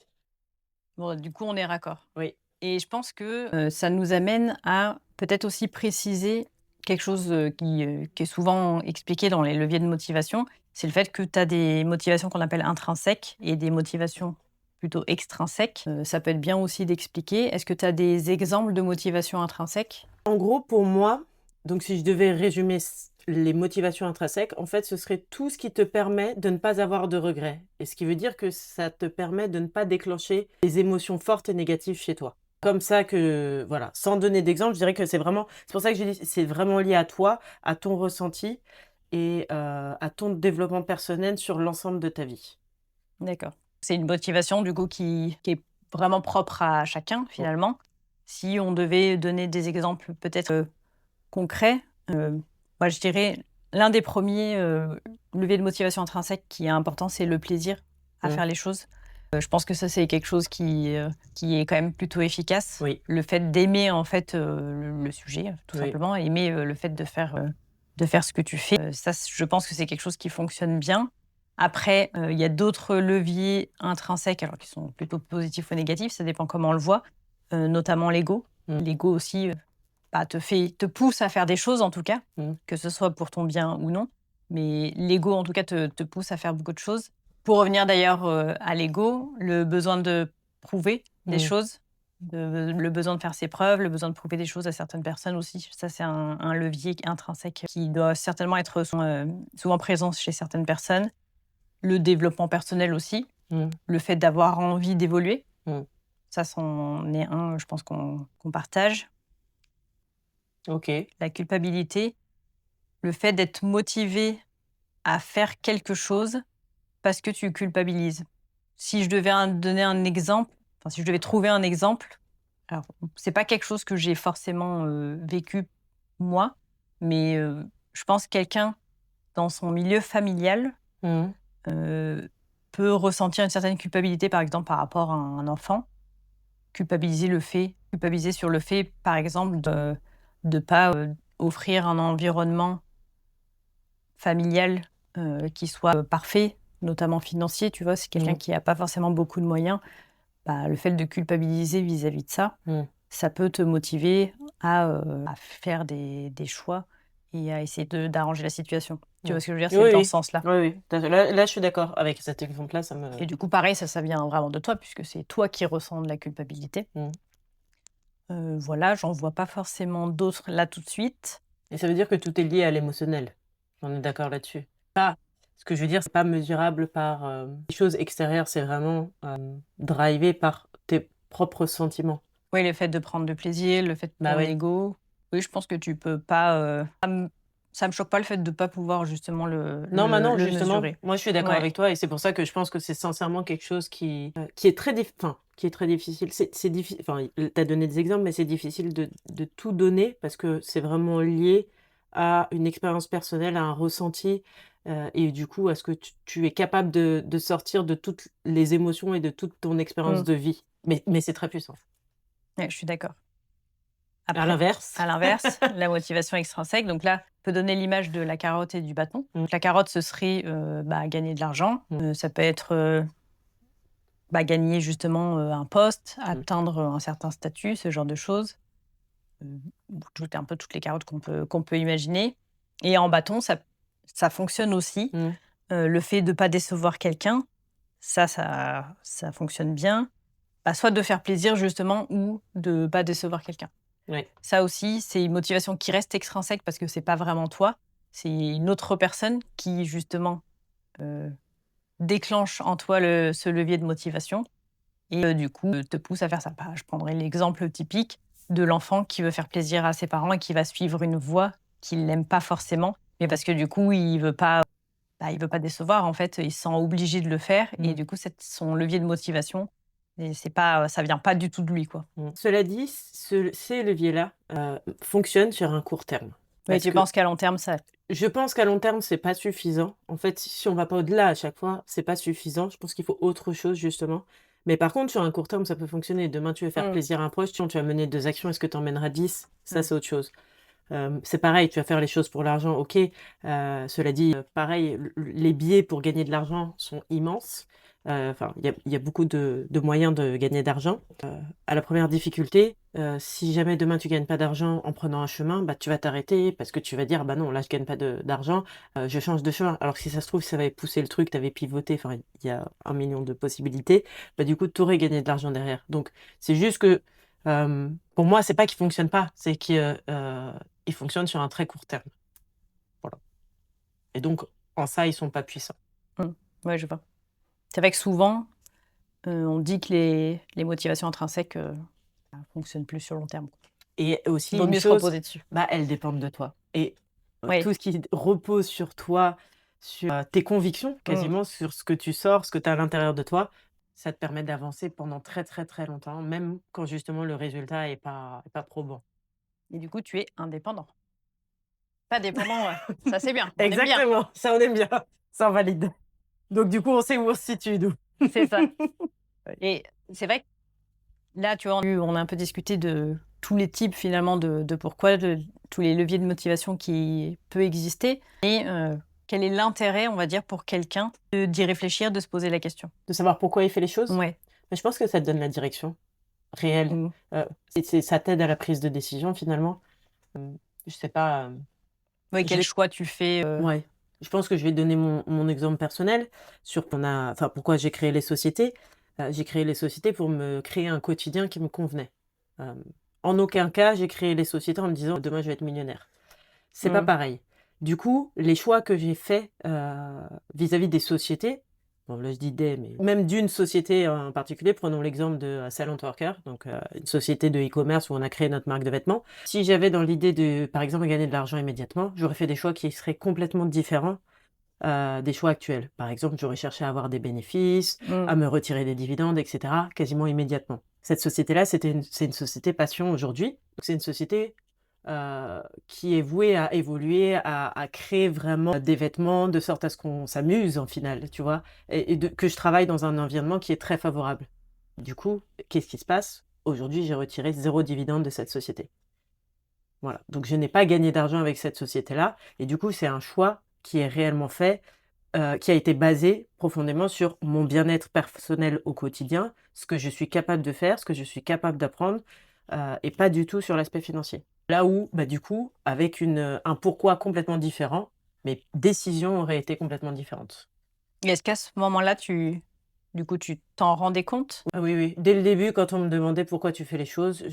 S1: Bon, du coup, on est raccord
S2: Oui.
S1: et je pense que, ça nous amène à peut-être aussi préciser quelque chose, qui est souvent expliqué dans les leviers de motivation. C'est le fait que tu as des motivations qu'on appelle intrinsèques et des motivations plutôt extrinsèques. Ça peut être bien aussi d'expliquer. Est-ce que tu as des exemples de motivations intrinsèques?
S2: En gros pour moi, donc si je devais résumer les motivations intrinsèques, en fait ce serait tout ce qui te permet de ne pas avoir de regrets et ce qui veut dire que ça te permet de ne pas déclencher des émotions fortes et négatives chez toi. Comme ça que voilà, sans donner d'exemple, je dirais que c'est pour ça que j'ai dit c'est vraiment lié à toi, à ton ressenti et à ton développement personnel sur l'ensemble de ta vie.
S1: D'accord. C'est une motivation du coup qui est vraiment propre à chacun
S2: Bon.
S1: finalement. Si on devait donner des exemples peut-être, concrets, Moi, je dirais l'un des premiers leviers de motivation intrinsèque qui est important, c'est le plaisir à
S2: Mmh.
S1: faire les choses. Je pense que ça, c'est quelque chose qui est quand même plutôt efficace.
S2: Oui,
S1: Le fait d'aimer, en fait, le sujet, tout
S2: oui.
S1: simplement, aimer, le fait de faire ce que tu fais. Ça, je pense que c'est quelque chose qui fonctionne bien. Après, il y a d'autres leviers intrinsèques, alors qui sont plutôt positifs ou négatifs, ça dépend comment on le voit, notamment l'ego.
S2: Mmh.
S1: L'ego aussi, bah, te pousse à faire des choses en tout cas,
S2: Mmh.
S1: que ce soit pour ton bien ou non. Mais l'ego en tout cas te pousse à faire beaucoup de choses. Pour revenir d'ailleurs, à l'ego, le besoin de prouver des
S2: Mmh.
S1: choses, le besoin de faire ses preuves, le besoin de prouver des choses à certaines personnes aussi, ça c'est un levier intrinsèque qui doit certainement être souvent présent chez certaines personnes. Le développement personnel aussi,
S2: Mmh.
S1: le fait d'avoir envie d'évoluer,
S2: Mmh.
S1: ça c'en est un, je pense qu'on partage.
S2: OK.
S1: La culpabilité, le fait d'être motivé à faire quelque chose parce que tu culpabilises. Si je devais donner un exemple, enfin si je devais trouver un exemple, alors c'est pas quelque chose que j'ai forcément, vécu moi, mais je pense quelqu'un dans son milieu familial,
S2: Mmh.
S1: heu, peut ressentir une certaine culpabilité, par exemple, par rapport à un enfant. Culpabiliser sur le fait, par exemple, de pas, offrir un environnement familial, qui soit, parfait, notamment financier, tu vois? C'est quelqu'un
S2: Mmh.
S1: qui a pas forcément beaucoup de moyens, bah, le fait de culpabiliser vis-à-vis de ça,
S2: Mmh.
S1: ça peut te motiver à faire des choix et à essayer d'arranger la situation. Tu
S2: Mmh.
S1: vois ce que je veux dire?
S2: Oui,
S1: C'est dans ce
S2: oui.
S1: sens-là
S2: Oui, oui. Là, je suis d'accord avec cet exemple-là, ça me
S1: et du coup, pareil, ça vient vraiment de toi puisque c'est toi qui ressens de la culpabilité.
S2: mmh.
S1: Voilà, j'en vois pas forcément d'autres là tout de suite.
S2: Et ça veut dire que tout est lié à l'émotionnel. On est d'accord là-dessus? Pas Ce que je veux dire, c'est pas mesurable par, des choses extérieures, c'est vraiment, drivé par tes propres sentiments.
S1: Oui, le fait de prendre du plaisir, le fait de
S2: Bah,
S1: ton
S2: oui.
S1: ego. Oui, je pense que tu peux pas, ça me choque pas le fait de pas pouvoir justement
S2: Non, maintenant,
S1: le
S2: justement,
S1: mesurer.
S2: moi, je suis d'accord
S1: Ouais.
S2: avec toi et c'est pour ça que je pense que c'est sincèrement quelque chose qui est très qui est très difficile. C'est diffi enfin, tu as donné des exemples, mais c'est difficile de tout donner parce que c'est vraiment lié à une expérience personnelle, à un ressenti, et du coup, à ce que tu es capable de sortir de toutes les émotions et de toute ton expérience
S1: Mmh.
S2: de vie. Mais c'est très puissant.
S1: Ouais, je suis d'accord.
S2: À
S1: Après,
S2: l'inverse
S1: à l'inverse, la motivation extrinsèque, donc là, on peut donner l'image de la carotte et du bâton.
S2: mmh,
S1: Donc la carotte, ce serait, bah, gagner de l'argent.
S2: mmh,
S1: Ça peut être, bah, gagner justement, un poste,
S2: mmh,
S1: atteindre un certain statut, ce genre de choses. Heu, un peu toutes les carottes qu'on peut imaginer et en bâton, ça fonctionne aussi.
S2: mmh,
S1: Le fait de pas décevoir quelqu'un, ça fonctionne bien. Bah, soit de faire plaisir justement ou de pas décevoir quelqu'un.
S2: ouais,
S1: Ça aussi, c'est une motivation qui reste extrinsèque parce que c'est pas vraiment toi, c'est une autre personne qui justement, heu, déclenche en toi ce levier de motivation et du coup, te pousse à faire ça. Bah, je prendrai l'exemple typique de l'enfant qui veut faire plaisir à ses parents et qui va suivre une voie qu'il n'aime pas forcément, mais
S2: mmh,
S1: parce que du coup, il veut pas décevoir en fait, il se sent obligé de le faire et
S2: mmh.
S1: du coup, c'est son levier de motivation et c'est pas, ça vient pas du tout de lui, quoi.
S2: Mmh. Cela dit, ces leviers-là, fonctionnent sur un court terme.
S1: Mais
S2: Parce
S1: tu
S2: que
S1: penses qu'à long terme, ça
S2: je pense qu'à long terme, c'est pas suffisant. En fait, si on va pas au-delà à chaque fois, c'est pas suffisant. Je pense qu'il faut autre chose justement. Mais par contre, sur un court terme, ça peut fonctionner. Demain, tu veux faire
S1: mmh,
S2: plaisir à un proche, tu vas mener 2 actions. Est-ce que tu emmèneras 10? Ça,
S1: mmh.
S2: c'est autre chose. C'est pareil, tu vas faire les choses pour l'argent, OK. Cela dit, pareil, les biais pour gagner de l'argent sont immenses. Enfin, il y a beaucoup de moyens de gagner d'argent. À la première difficulté, si jamais demain tu gagnes pas d'argent en prenant un chemin, bah, tu vas t'arrêter parce que tu vas dire: «Bah, non, là, je gagne pas d'argent, je change de chemin». Alors que si ça se trouve, ça avait poussé le truc, tu avais pivoté, enfin, il y a 1 million de possibilités, bah, du coup, tu aurais gagné de l'argent derrière. Donc c'est juste que, pour moi, c'est pas qu'il fonctionne pas, c'est que, ils fonctionnent sur un très court terme. Voilà et donc en ça, ils sont pas puissants.
S1: Mmh. Ouais, je vois. C'est vrai que souvent, on dit que les motivations intrinsèques, bah, fonctionnent plus sur long terme, quoi.
S2: Et aussi
S1: Vaut
S2: une
S1: mieux se
S2: chose,
S1: reposer dessus.
S2: bah, elles dépendent de toi et
S1: Oui.
S2: tout ce qui repose sur toi, sur, tes convictions,
S1: Mmh.
S2: quasiment sur ce que tu sors, ce que tu as à l'intérieur de toi, ça te permet d'avancer pendant très, très, très longtemps, même quand justement le résultat est pas probant.
S1: Et du coup, tu es indépendant. Pas dépendant, ouais. Ça, c'est bien, on aime bien.
S2: Exactement, ça on aime bien, ça on valide. Donc du coup, on sait où on se situe, nous.
S1: C'est ça. Et c'est vrai que là, tu vois, on a un peu discuté de tous les types finalement de pourquoi, de tous les leviers de motivation qui peut exister et quel est l'intérêt, on va dire, pour quelqu'un d'y réfléchir, de se poser la question?
S2: De savoir pourquoi il fait les choses?
S1: Ouais.
S2: Mais je pense que ça te donne la direction réelle.
S1: Mmh.
S2: Ça t'aide à la prise de décision finalement. Je sais pas,
S1: Ouais, quel
S2: j'ai
S1: choix tu fais,
S2: ouais, je pense que je vais donner mon exemple personnel sur pourquoi j'ai créé les sociétés. J'ai créé les sociétés pour me créer un quotidien qui me convenait. Hem, En aucun cas, j'ai créé les sociétés en me disant: «Demain, je vais être millionnaire». C'est pas
S1: mmh,
S2: pareil. Du coup, les choix que j'ai faits, vis-à-vis des sociétés, bon là je dis «des», mais même d'une société en particulier, prenons l'exemple de, Silent Worker, donc une société de e-commerce où on a créé notre marque de vêtements. Si j'avais dans l'idée de, par exemple, gagner de l'argent immédiatement, j'aurais fait des choix qui seraient complètement différents, des choix actuels. Par exemple, j'aurais cherché à avoir des bénéfices,
S1: mmh.
S2: à me retirer des dividendes et cetera, quasiment immédiatement. Cette société-là, c'est une société passion aujourd'hui. Donc c'est une société qui est voué à évoluer, à créer vraiment des vêtements de sorte à ce qu'on s'amuse en final, tu vois? Que je travaille dans un environnement qui est très favorable. Du coup, qu'est-ce qui se passe? Aujourd'hui, j'ai retiré 0 dividende de cette société. Voilà, donc je n'ai pas gagné d'argent avec cette société-là et du coup, c'est un choix qui est réellement fait, qui a été basé profondément sur mon bien-être personnel au quotidien, ce que je suis capable de faire, ce que je suis capable d'apprendre, et pas du tout sur l'aspect financier. Là où, bah, du coup, avec un pourquoi complètement différent, mes décisions auraient été complètement différentes.
S1: Et est-ce qu'à ce moment-là, du coup, tu t'en rendais compte?
S2: Ah oui, oui, dès le début, quand on me demandait: «Pourquoi tu fais les choses?»,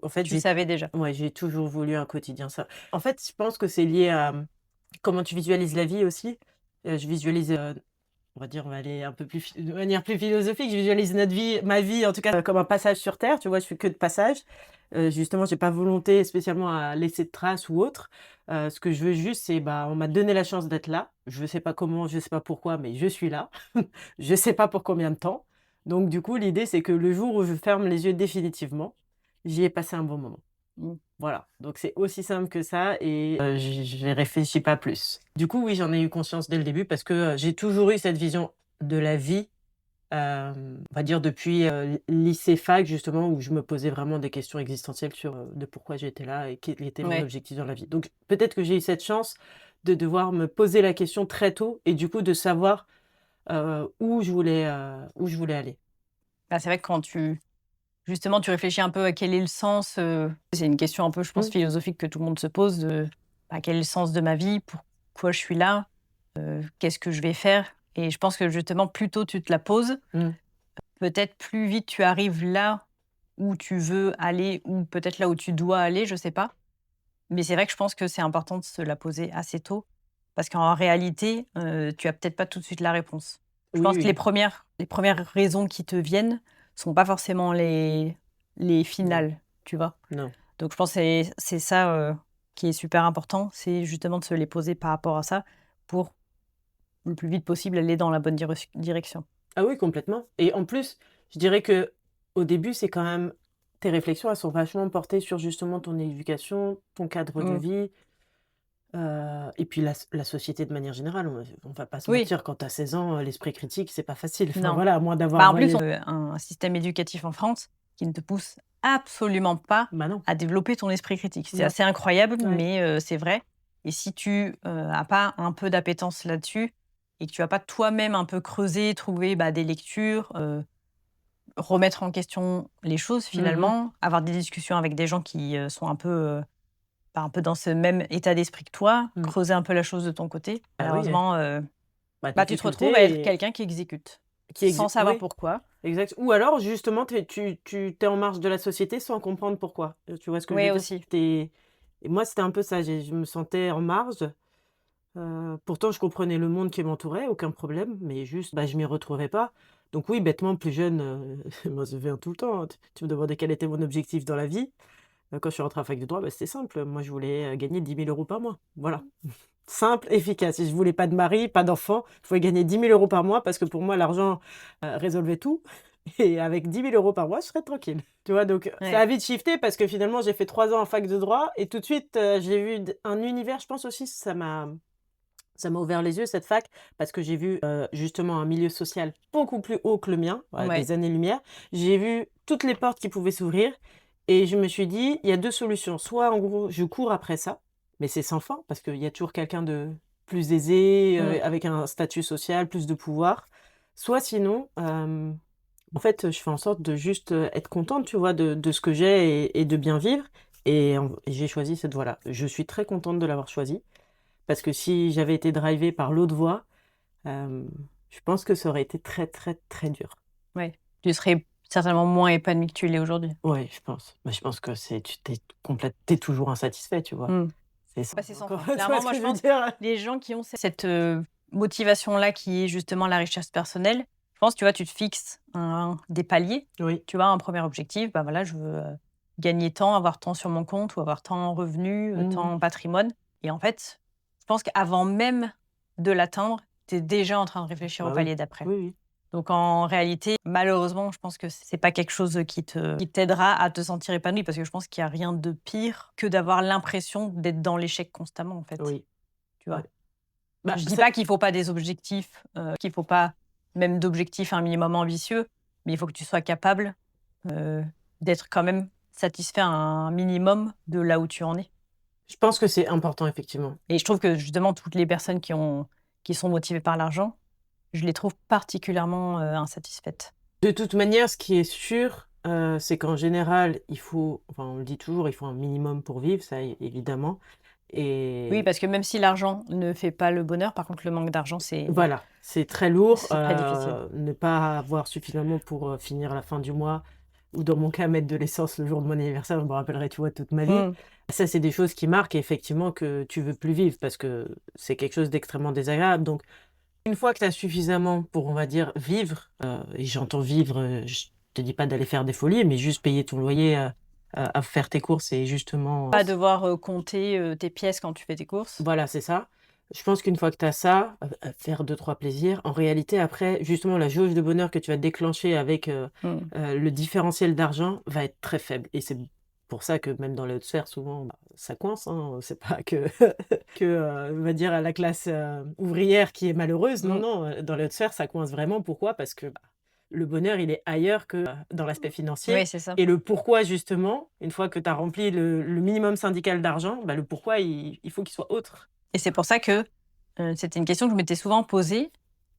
S2: en fait,
S1: Tu savais déjà?
S2: j'ai toujours voulu un quotidien ça. En fait, je pense que c'est lié à, comment tu visualises la vie aussi. Je visualise, on va dire, on va aller un peu plus de manière plus philosophique, je visualise ma vie en tout cas, comme un passage sur terre, tu vois? Je fais que de passage. Justement, j'ai pas volonté spécialement à laisser de traces ou autre. Ce que je veux juste, c'est, bah, on m'a donné la chance d'être là. Je sais pas comment, je sais pas pourquoi, mais je suis là. Je sais pas pour combien de temps. Donc du coup, l'idée, c'est que le jour où je ferme les yeux définitivement, j'y ai passé un bon moment.
S1: Mmh.
S2: Voilà, donc c'est aussi simple que ça et j'y réfléchis pas plus. Du coup, oui, j'en ai eu conscience dès le début parce que, j'ai toujours eu cette vision de la vie, on va dire depuis, lycée fac justement où je me posais vraiment des questions existentielles sur, de pourquoi j'étais là et quel était mon
S1: Ouais.
S2: objectif dans la vie. Donc peut-être que j'ai eu cette chance de devoir me poser la question très tôt et du coup de savoir, où je voulais aller.
S1: Bah, c'est vrai que quand justement, tu réfléchis un peu à quel est le sens, c'est une question un peu, je pense,
S2: Mmh,
S1: philosophique que tout le monde se pose de, bah, quel est le sens de ma vie? Pourquoi je suis là? Qu'est-ce que je vais faire? Et je pense que justement, plus tôt tu te la poses,
S2: mmh.
S1: peut-être plus vite tu arrives là où tu veux aller ou peut-être là où tu dois aller, je sais pas. Mais c'est vrai que je pense que c'est important de se la poser assez tôt parce qu'en réalité, tu as peut-être pas tout de suite la réponse. Je
S2: Oui,
S1: pense que
S2: oui.
S1: les premières raisons qui te viennent sont pas forcément les
S2: Non,
S1: finales, tu vois?
S2: non.
S1: Donc je pense que c'est ça, qui est super important, c'est justement de se les poser par rapport à ça pour le plus vite possible aller dans la bonne direction.
S2: Ah oui, complètement et en plus, je dirais que au début, c'est quand même tes réflexions, elles sont vachement portées sur justement ton éducation, ton cadre de
S1: Mmh.
S2: vie, et puis la société de manière générale. On va pas se
S1: Oui,
S2: mentir, quand tu as 16 ans, l'esprit critique, c'est pas facile. Enfin
S1: non.
S2: voilà, à moins d'avoir
S1: Bah, en plus,
S2: voyagé.
S1: un système éducatif en France qui ne te pousse absolument pas
S2: Bah non,
S1: à développer ton esprit critique. C'est
S2: non,
S1: assez incroyable,
S2: ouais.
S1: mais c'est vrai et si tu, as pas un peu d'appétence là-dessus et que tu vas pas toi-même un peu creuser, trouver, bah, des lectures, remettre en question les choses
S2: Mmh mh.
S1: finalement, avoir des discussions avec des gens qui, sont un peu, bah, un peu dans ce même état d'esprit que toi,
S2: Mmh.
S1: creuser un peu la chose de ton côté.
S2: Bah oui,
S1: Malheureusement,
S2: bah
S1: bah, tu te retrouves à être
S2: difficulté et
S1: quelqu'un qui exécute,
S2: qui
S1: sans
S2: exi
S1: savoir
S2: oui,
S1: pourquoi.
S2: exact. Ou alors justement tu es en marge de la société sans comprendre pourquoi. Tu vois ce que je veux
S1: Ouais,
S2: dire?
S1: aussi.
S2: Et moi, c'était un peu ça, je me sentais en marge. Pourtant je comprenais le monde qui m'entourait, aucun problème, mais juste, bah, je m'y retrouvais pas. Donc oui, bêtement, plus jeune, moi ça vient tout le temps, hein. Tu me demandais quel était mon objectif dans la vie, quand je suis rentrée en fac de droit, bah, c'était simple, moi je voulais, gagner 10 000 € par mois. Voilà. Simple, efficace. Et je voulais pas de mari, pas d'enfant, je voulais gagner 10 000 € par mois parce que pour moi l'argent, résolvait tout. et avec 10 000 € par mois, je serais tranquille. Tu vois? Donc ça
S1: Ouais.
S2: a vite shifté parce que finalement, j'ai fait 3 ans en fac de droit et tout de suite, j'ai vu un univers, je pense aussi, ça m'a ouvert les yeux cette fac parce que j'ai vu, justement un milieu social beaucoup plus haut que le mien, à
S1: Ouais.
S2: des années-lumière. J'ai vu toutes les portes qui pouvaient s'ouvrir et je me suis dit: «Il y a 2 solutions. Soit en gros, je cours après ça, mais c'est sans fin parce qu'il y a toujours quelqu'un de plus aisé,
S1: Mmh.
S2: avec un statut social, plus de pouvoir. Soit sinon, en fait, je fais en sorte de juste, être contente, tu vois, de ce que j'ai et de bien vivre et j'ai choisi cette voie-là. Je suis très contente de l'avoir choisie parce que si j'avais été drivée par l'autre voie, hem, je pense que ça aurait été très, très, très dur.
S1: Ouais. Tu serais certainement moins épanoui que tu l'es aujourd'hui.
S2: Ouais, je pense. Bah, je pense que tu es toujours insatisfait, tu vois?
S1: Mmh.
S2: C'est ça
S1: Bah, c'est sans
S2: encore,
S1: fin.
S2: tu vois
S1: Clairement,
S2: ce
S1: moi,
S2: que
S1: je
S2: je veux
S1: pense
S2: dire?
S1: les gens qui ont cette, motivation-là qui est justement la richesse personnelle, je pense, tu vois, tu te fixes des paliers.
S2: Oui.
S1: Tu vois, un premier objectif, bah, voilà, je veux, gagner tant, avoir tant sur mon compte ou avoir tant en revenus,
S2: Mmh mh.
S1: tant en patrimoine et en fait, je pense qu'avant même de l'atteindre, tu es déjà en train de réfléchir au
S2: Bah, oui.
S1: palier d'après.
S2: Oui, oui.
S1: Donc en réalité, malheureusement, je pense que c'est pas quelque chose qui t'aidera à te sentir épanoui parce que je pense qu'il y a rien de pire que d'avoir l'impression d'être dans l'échec constamment, en fait,
S2: Oui,
S1: tu
S2: ouais.
S1: vois?
S2: Bah,
S1: Je dis
S2: ça
S1: pas qu'il faut pas des objectifs, qu'il faut pas même d'objectifs un minimum ambitieux, mais il faut que tu sois capable, heu, d'être quand même satisfait un minimum de là où tu en es
S2: je pense que c'est important effectivement.
S1: et je trouve que justement toutes les personnes qui sont motivées par l'argent, je les trouve particulièrement, insatisfaites.
S2: De toute manière, ce qui est sûr, c'est qu'en général, il faut enfin, on le dit toujours, il faut un minimum pour vivre, ça évidemment
S1: Oui,
S2: et
S1: parce que même si l'argent ne fait pas le bonheur, par contre le manque d'argent,
S2: voilà, c'est très lourd,
S1: c'est très difficile.
S2: ne pas avoir suffisamment pour, finir la fin du mois ou dans mon cas, mettre de l'essence le jour de mon anniversaire, je me rappellerai, tu vois, toute ma vie.
S1: Mmh.
S2: Ça, c'est des choses qui marquent effectivement que tu veux plus vivre parce que c'est quelque chose d'extrêmement désagréable. Donc une fois que tu as suffisamment pour, on va dire, vivre, et j'entends vivre, je te dis pas d'aller faire des folies, mais juste payer ton loyer, à faire tes courses et justement
S1: Pas devoir, compter, tes pièces quand tu fais tes courses.
S2: voilà, c'est ça. Je pense qu'une fois que tu as ça, faire deux trois plaisirs, en réalité après, justement la jauge de bonheur que tu vas déclencher avec,
S1: Mmh.
S2: le différentiel d'argent va être très faible et c'est pour ça que même dans les hautes sphères souvent, bah, ça coince, hein, c'est pas que on va dire la classe, ouvrière qui est malheureuse. Non,
S1: Mmh.
S2: non, dans les hautes sphères ça coince vraiment. Pourquoi? Parce que, bah, le bonheur il est ailleurs que, dans l'aspect financier
S1: Oui, c'est ça
S2: et le pourquoi justement, une fois que tu as rempli le minimum syndical d'argent, bah, le pourquoi il faut qu'il soit autre.
S1: et c'est pour ça que, c'était une question que je m'étais souvent posée.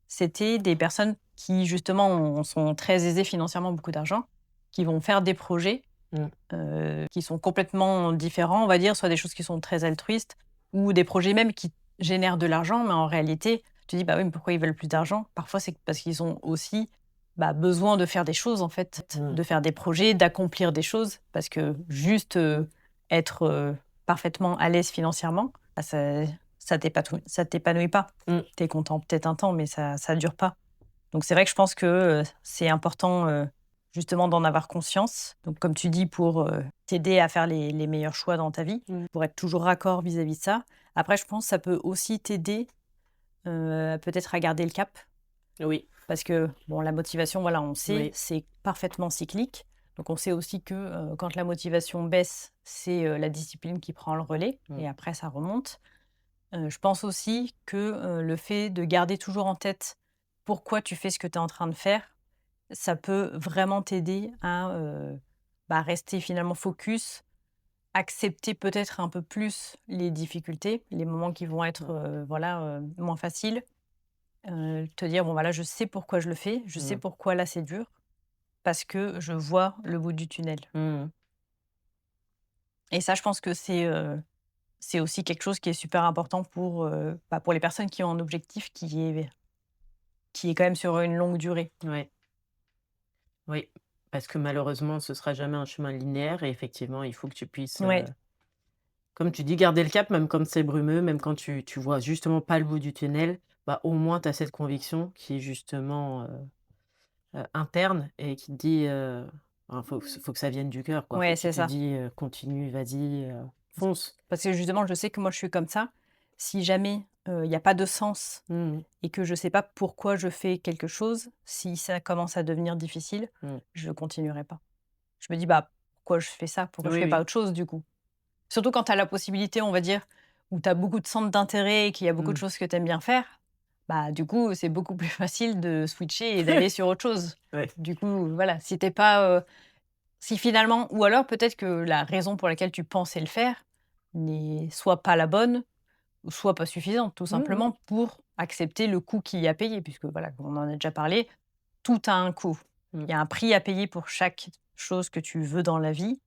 S1: C'était des personnes qui justement sont très aisées financièrement, beaucoup d'argent, qui vont faire des projets,
S2: Mmh.
S1: qui sont complètement différents, on va dire, soit des choses qui sont très altruistes ou des projets même qui génèrent de l'argent, mais en réalité, tu dis: «Bah, oui, mais pourquoi ils veulent plus d'argent?» Parfois, c'est parce qu'ils ont aussi, bah, besoin de faire des choses, en fait,
S2: Mmh.
S1: de faire des projets, d'accomplir des choses parce que juste, être, parfaitement à l'aise financièrement, bah, ça t'épanouit pas.
S2: Mmh.
S1: Tu es content peut-être un temps, mais ça dure pas. Donc c'est vrai que je pense que, c'est important, justement d'en avoir conscience. Donc comme tu dis pour, t'aider à faire les meilleurs choix dans ta vie,
S2: Mmh.
S1: pour être toujours raccord vis-à-vis de ça. Après je pense que ça peut aussi t'aider, peut-être à garder le cap.
S2: Oui,
S1: Parce que bon la motivation, voilà, on sait,
S2: oui.
S1: c'est parfaitement cyclique. Donc on sait aussi que, quand la motivation baisse, c'est, la discipline qui prend le relais
S2: Mmh.
S1: et après ça remonte. Je pense aussi que, le fait de garder toujours en tête pourquoi tu fais ce que tu es en train de faire, ça peut vraiment t'aider à, bah, rester finalement focus, accepter peut-être un peu plus les difficultés, les moments qui vont être,
S2: Mmh.
S1: voilà, moins faciles. Te dire: «Bon, voilà, je sais pourquoi je le fais, je sais
S2: Mmh.
S1: pourquoi là c'est dur, parce que je vois le bout du tunnel»
S2: Mmh.
S1: et ça, je pense que c'est aussi quelque chose qui est super important pour, bah, pour les personnes qui ont un objectif qui est quand même sur une longue durée.
S2: Ouais, oui, parce que malheureusement, ce sera jamais un chemin linéaire et effectivement, il faut que tu puisses,
S1: Ouais,
S2: comme tu dis, garder le cap, même quand c'est brumeux, même quand tu vois justement pas le bout du tunnel, bah, au moins tu as cette conviction qui est justement, interne et qui te dit, enfin, faut que ça vienne du cœur, quoi. Faut
S1: ouais,
S2: qu'il
S1: c'est
S2: te
S1: ça.
S2: dit, «Continue, vas-y, fonce».
S1: Parce que justement, je sais que moi, je suis comme ça. Si jamais, il y a pas de sens
S2: Mmh.
S1: et que je sais pas pourquoi je fais quelque chose, si ça commence à devenir difficile,
S2: Mmh.
S1: je continuerai pas. Je me dis: «Bah, pourquoi je fais ça? Pourquoi je
S2: Oui,
S1: fais pas
S2: oui.
S1: autre chose, du coup?» Surtout quand tu as la possibilité, on va dire, où tu as beaucoup de centres d'intérêt et qu'il y a beaucoup de
S2: Mmh.
S1: choses que tu aimes bien faire, bah, du coup, c'est beaucoup plus facile de switcher et d'aller sur autre chose.
S2: Ouais.
S1: Du coup, voilà, si tu pas, si finalement ou alors peut-être que la raison pour laquelle tu pensais le faire n'est soit pas la bonne ou soit pas suffisante, tout
S2: Mmh mh.
S1: simplement pour accepter le coût qu'il y a payé puisque voilà, comme on en a déjà parlé, tout a un coût.
S2: Mmh.
S1: Il y a un prix à payer pour chaque chose que tu veux dans la vie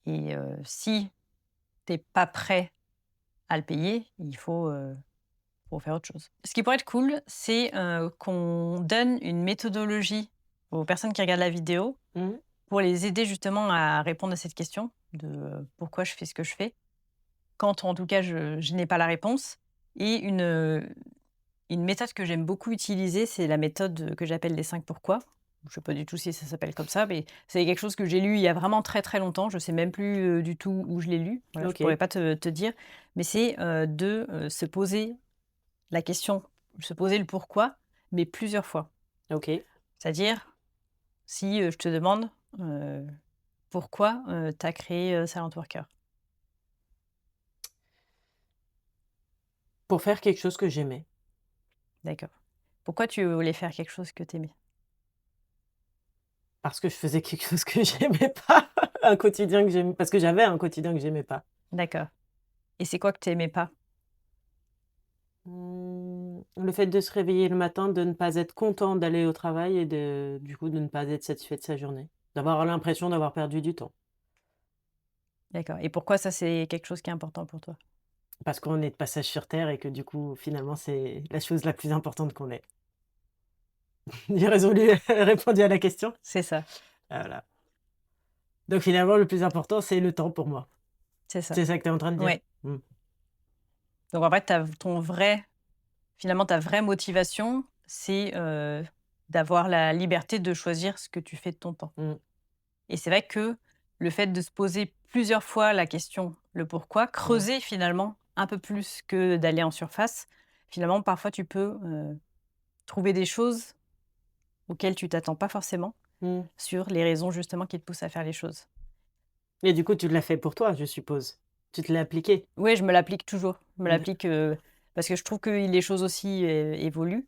S1: et si tu es pas prêt à le payer, faut faire autre chose. Ce qui pourrait être cool, c'est, qu'on donne une méthodologie aux personnes qui regardent la vidéo
S2: Mmh.
S1: pour les aider justement à répondre à cette question de, pourquoi je fais ce que je fais, quand en tout cas je n'ai pas la réponse et une méthode que j'aime beaucoup utiliser, c'est la méthode, que j'appelle les 5 pourquoi. Je sais pas du tout si ça s'appelle comme ça, mais c'est quelque chose que j'ai lu il y a vraiment très, très longtemps. Je sais même plus, du tout où je l'ai lu. Voilà, je pourrais
S2: OK.
S1: pas te dire, mais c'est, de, se poser la question, se poser le pourquoi, mais plusieurs fois.
S2: OK.
S1: C'est-à-dire, si, je te demande, heu, pourquoi, tu as créé, Silent Worker?
S2: Pour faire quelque chose que j'aimais.
S1: D'accord. Pourquoi tu voulais faire quelque chose que tu aimais?
S2: Parce que je faisais quelque chose que j'aimais pas, un quotidien que j'aime parce que j'avais un quotidien que j'aimais pas.
S1: D'accord et c'est quoi que tu aimais pas?
S2: Le fait de se réveiller le matin, de ne pas être content d'aller au travail et du coup, de ne pas être satisfait de sa journée. D'avoir l'impression d'avoir perdu du temps.
S1: D'accord et pourquoi ça, c'est quelque chose qui est important pour toi?
S2: Parce qu'on est de passage sur terre et que du coup, finalement, c'est la chose la plus importante qu'on ait. J'ai résolu répondu à la question?
S1: C'est ça,
S2: Voilà. Donc finalement, le plus important, c'est le temps pour moi.
S1: c'est ça.
S2: C'est ça que tu es en train de dire?
S1: Ouais.
S2: Mmh.
S1: Donc en fait, ta vraie motivation, c'est, d'avoir la liberté de choisir ce que tu fais de ton temps.
S2: Mmh.
S1: Et c'est vrai que le fait de se poser plusieurs fois la question, le pourquoi,
S2: Mmh.
S1: creuser finalement un peu plus que d'aller en surface, finalement, parfois tu peux, trouver des choses auxquelles tu t'attends pas forcément,
S2: Mmh.
S1: sur les raisons justement qui te poussent à faire les choses.
S2: Et du coup, tu l'as fait pour toi, je suppose? Tu te l'as appliqué?
S1: Oui, je me l'applique toujours. Je me
S2: Mmh.
S1: l'applique, parce que je trouve que les choses aussi, évoluent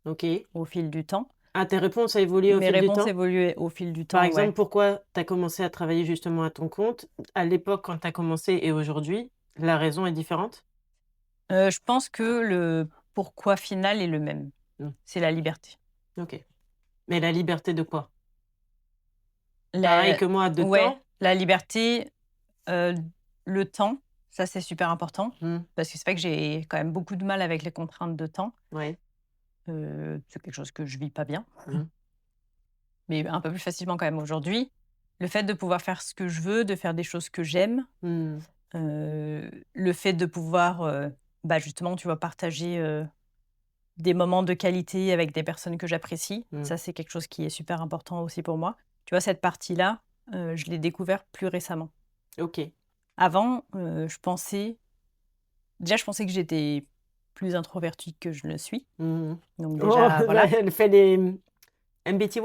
S2: OK.
S1: au fil du temps.
S2: Ah, tes réponses ont évolué au
S1: Mes
S2: fil du
S1: réponses
S2: temps?
S1: évoluent au fil du
S2: Par
S1: temps,
S2: exemple,
S1: ouais.
S2: pourquoi tu as commencé à travailler justement à ton compte? À l'époque, quand tu as commencé et aujourd'hui, la raison est différente?
S1: Je pense que le pourquoi final est le même,
S2: Mmh.
S1: c'est la liberté.
S2: OK. Mais la liberté de quoi? Pareil
S1: La
S2: que moi, de
S1: Ouais,
S2: temps?
S1: la liberté, heu, le temps, ça c'est super important
S2: Mmh.
S1: parce que c'est vrai que j'ai quand même beaucoup de mal avec les contraintes de temps.
S2: Ouais.
S1: C'est quelque chose que je vis pas bien,
S2: Mmh.
S1: mais un peu plus facilement quand même aujourd'hui. Le fait de pouvoir faire ce que je veux, de faire des choses que j'aime,
S2: Mmh.
S1: le fait de pouvoir, bah, justement, tu vois, partager, des moments de qualité avec des personnes que j'apprécie,
S2: Mmh.
S1: ça c'est quelque chose qui est super important aussi pour moi. Tu vois, cette partie-là, je l'ai découvert plus récemment.
S2: OK.
S1: Avant, je pensais que j'étais plus introvertie que je le suis.
S2: Mmh.
S1: Donc
S2: Oh,
S1: déjà, voilà.
S2: elle fait des, MBTI?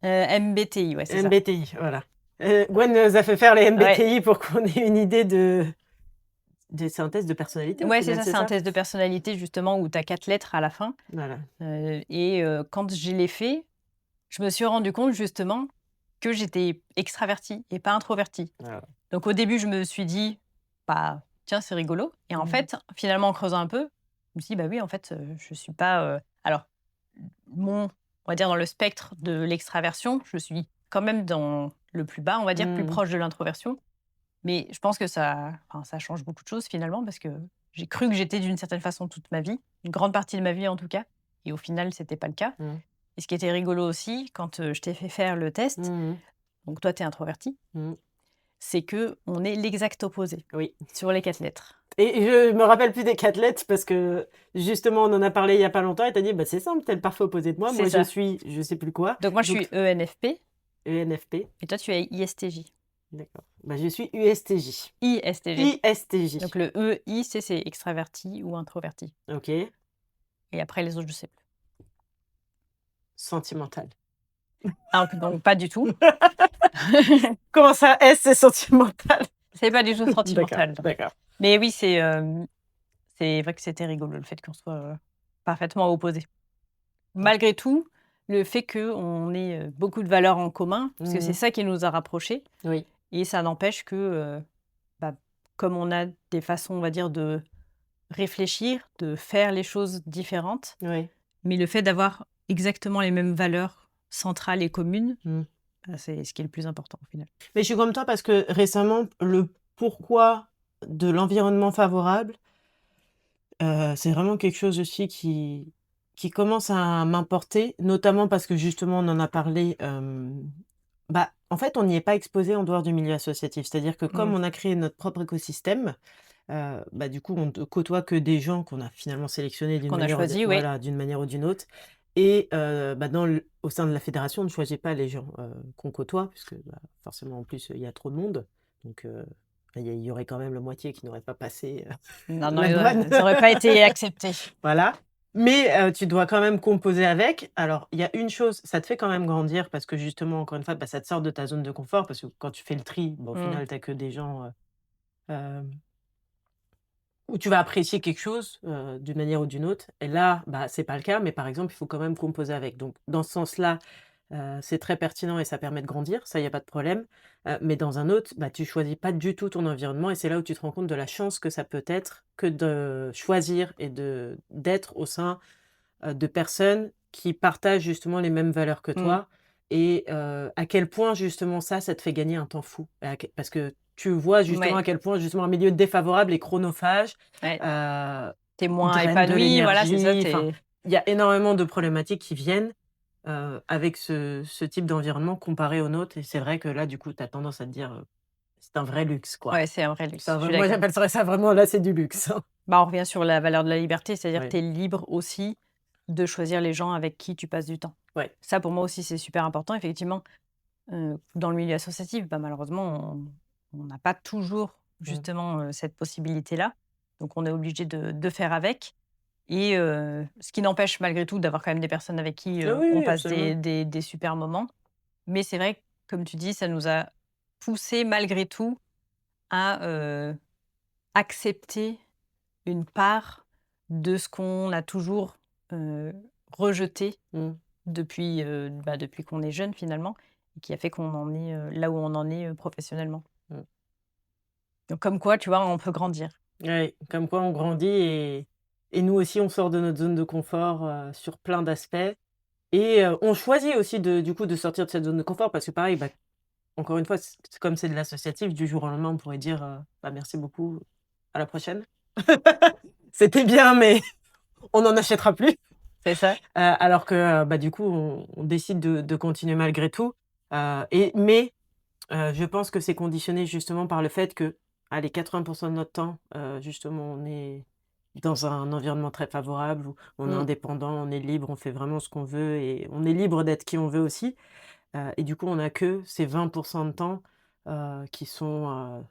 S1: MBTI, ouais, c'est ça.
S2: MBTI, voilà. Gwen nous a fait faire les
S1: Ouais,
S2: MBTI pour qu'on ait une idée de synthèse de personnalité au
S1: ouais, c'est
S2: final,
S1: ça,
S2: c'est
S1: c'est un
S2: ça?
S1: test de personnalité justement où tu as 4 lettres à la fin,
S2: Voilà.
S1: et quand je l'ai fait, je me suis rendu compte justement que j'étais extravertie et pas introvertie.
S2: Voilà.
S1: Donc au début, je me suis dit: «Bah, tiens, c'est rigolo» et en
S2: Mmh.
S1: fait, finalement, en creusant un peu, je me suis dit: «Bah oui, en fait, je suis pas, alors mon on va dire dans le spectre de l'extraversion, je suis quand même dans le plus bas, on va dire, plus
S2: Mmh.
S1: proche de l'introversion. Mais je pense que ça change beaucoup de choses finalement parce que j'ai cru que j'étais d'une certaine façon toute ma vie, une grande partie de ma vie en tout cas et au final, c'était pas le cas
S2: Mmh.
S1: et ce qui était rigolo aussi quand, je t'ai fait faire le test,
S2: Mmh.
S1: donc toi, tu es introvertie,
S2: Mmh.
S1: c'est que on est l'exact opposé
S2: Oui.
S1: sur les 4 lettres.
S2: Et je me rappelle plus des 4 lettres parce que justement, on en a parlé il y a pas longtemps et tu as dit: «Bah, c'est simple, tu es le parfait opposé de moi.
S1: C'est
S2: Moi, je
S1: ça.
S2: suis je sais plus quoi».
S1: Donc moi, je
S2: Donc
S1: suis ENFP
S2: ENFP,
S1: et toi, tu es ISTJ.
S2: d'accord. Bah, je suis USTJ.
S1: ISTG. Donc
S2: ISTJ.
S1: le E, I, c'est extraverti ou introverti.
S2: OK.
S1: Et après les autres, je sais plus.
S2: Sentimental.
S1: Ah donc pas du tout.
S2: Comment ça, S, c'est sentimental?
S1: C'est pas du tout
S2: D'accord,
S1: sentimental.
S2: d'accord.
S1: Mais oui, c'est vrai que c'était rigolo le fait qu'on soit, parfaitement opposés.
S2: Ouais.
S1: Malgré tout, le fait qu'on ait, beaucoup de valeurs en commun, parce que c'est
S2: Mmh.
S1: ça qui nous a rapprochés
S2: Oui,
S1: et ça n'empêche que, bah, comme on a des façons, on va dire, de réfléchir, de faire les choses différentes,
S2: oui.
S1: mais le fait d'avoir exactement les mêmes valeurs centrales et communes,
S2: Mmh.
S1: bah, c'est ce qui est le plus important au final.
S2: Mais je suis comme toi parce que récemment, le pourquoi de l'environnement favorable, c'est vraiment quelque chose aussi qui commence à m'importer, notamment parce que justement on en a parlé, bah, en fait, on n'y est pas exposé en dehors du milieu associatif. C'est-à-dire que comme
S1: Mmh.
S2: on a créé notre propre écosystème, bah, du coup, on ne côtoie que des gens qu'on a finalement sélectionnés d'une
S1: Qu'on a
S2: manière ou
S1: choisi, oui.
S2: voilà, d'une manière ou d'une autre et bah, au sein de la fédération, on ne choisit pas les gens, qu'on côtoie puisque, bah, forcément, en plus, il y a trop de monde. Donc il y aurait quand même la moitié qui n'aurait pas passé,
S1: Non, non,
S2: la douane.
S1: ils auraient pas été acceptés.
S2: Voilà. Mais tu dois quand même composer avec. Alors, il y a une chose, ça te fait quand même grandir parce que justement, encore une fois, bah, ça te sort de ta zone de confort parce que quand tu fais le tri, bah, au
S1: Mmh.
S2: final, tu as que des gens, hem où tu vas apprécier quelque chose, d'une manière ou d'une autre et là, bah, c'est pas le cas, mais par exemple, il faut quand même composer avec. Donc dans ce sens-là, c'est très pertinent et ça permet de grandir, ça, il y a pas de problème. Mais dans un autre, bah, tu choisis pas du tout ton environnement et c'est là où tu te rends compte de la chance que ça peut être que de choisir et d'être au sein, de personnes qui partagent justement les mêmes valeurs que
S1: Mmh.
S2: toi et à quel point justement ça te fait gagner un temps fou. Parce que tu vois justement à
S1: Ouais,
S2: quel point justement un milieu défavorable et chronophage,
S1: ouais.
S2: heu,
S1: Tu moins
S2: draine de
S1: épanoui, voilà, c'est ça,
S2: l'énergie, enfin,
S1: tu
S2: il y a énormément de problématiques qui viennent, avec ce type d'environnement comparé au nôtre et c'est vrai que là, du coup, tu as tendance à te dire, «C'est un vrai luxe, quoi».
S1: ouais, c'est un vrai
S2: C'est
S1: luxe,
S2: un
S1: je
S2: vrai
S1: suis
S2: moi,
S1: d'accord.
S2: j'appellerais ça vraiment là, c'est du luxe, hein.
S1: Bah, on revient sur la valeur de la liberté, c'est-à-dire que
S2: Ouais,
S1: tu es libre aussi de choisir les gens avec qui tu passes du temps.
S2: ouais.
S1: Ça, pour moi aussi, c'est super important. Effectivement, dans le milieu associatif, bah, malheureusement, on n'a pas toujours
S2: Mmh.
S1: justement, cette possibilité-là. Donc on est obligé de faire avec et ce qui n'empêche malgré tout d'avoir quand même des personnes avec qui,
S2: Ah oui,
S1: on
S2: oui,
S1: passe
S2: absolument.
S1: des super moments. Mais c'est vrai que, comme tu dis, ça nous a poussé malgré tout à, accepter une part de ce qu'on a toujours, heu, rejeté
S2: Mmh.
S1: depuis qu'on est jeune finalement et qui a fait qu'on en est, là où on en est, professionnellement.
S2: Mmh.
S1: Donc comme quoi, tu vois, on peut grandir.
S2: Ouais, comme quoi on grandit et nous aussi on sort de notre zone de confort, sur plein d'aspects et on choisit aussi du coup de sortir de cette zone de confort parce que pareil, bah, encore une fois, comme c'est de l'associatif, du jour au lendemain, on pourrait dire, «Bah, merci beaucoup, à la prochaine. C'était bien, mais on n'en achètera plus».
S1: C'est ça.
S2: Alors que, bah, du coup, on décide de continuer malgré tout, mais je pense que c'est conditionné justement par le fait que, allez, 80 de notre temps, justement, on est dans un environnement très favorable où on est
S1: Mmh.
S2: indépendant, on est libre, on fait vraiment ce qu'on veut et on est libre d'être qui on veut aussi. Et du coup, on a que ces 20 de temps, qui sont,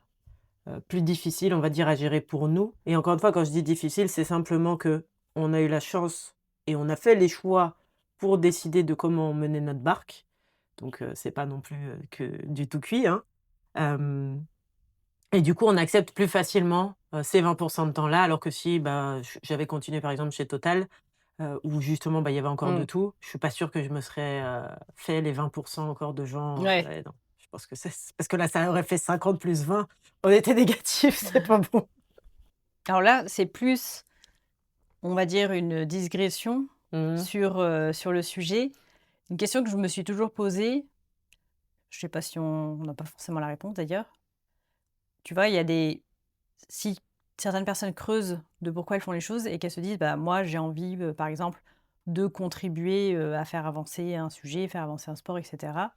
S2: plus difficiles, on va dire, à gérer pour nous. Et encore une fois, quand je dis difficile, c'est simplement que on a eu la chance et on a fait les choix pour décider de comment mener notre barque. Donc, c'est pas non plus, que du tout cuit, hein. Hem et du coup, on accepte plus facilement, ces 20 de temps-là, alors que si, bah, j'avais continué, par exemple, chez Total, où justement, bah, il y avait encore de
S1: Mmh.
S2: tout, je suis pas sûre que je me serais, fait les 20 encore de gens,
S1: Ouais.
S2: ouais, non. Je pense que c'est parce que là, ça aurait fait 50 plus 20, on était négatif, c'est pas bon.
S1: Alors là, c'est plus, on va dire, une digression
S2: Mmh.
S1: sur le sujet. Une question que je me suis toujours posée, je sais pas si on n'a pas forcément la réponse d'ailleurs. Tu vois, il y a des si certaines personnes creusent de pourquoi elles font les choses et qu'elles se disent: «Bah, moi, j'ai envie, par exemple, de contribuer, à faire avancer un sujet, faire avancer un sport et cetera».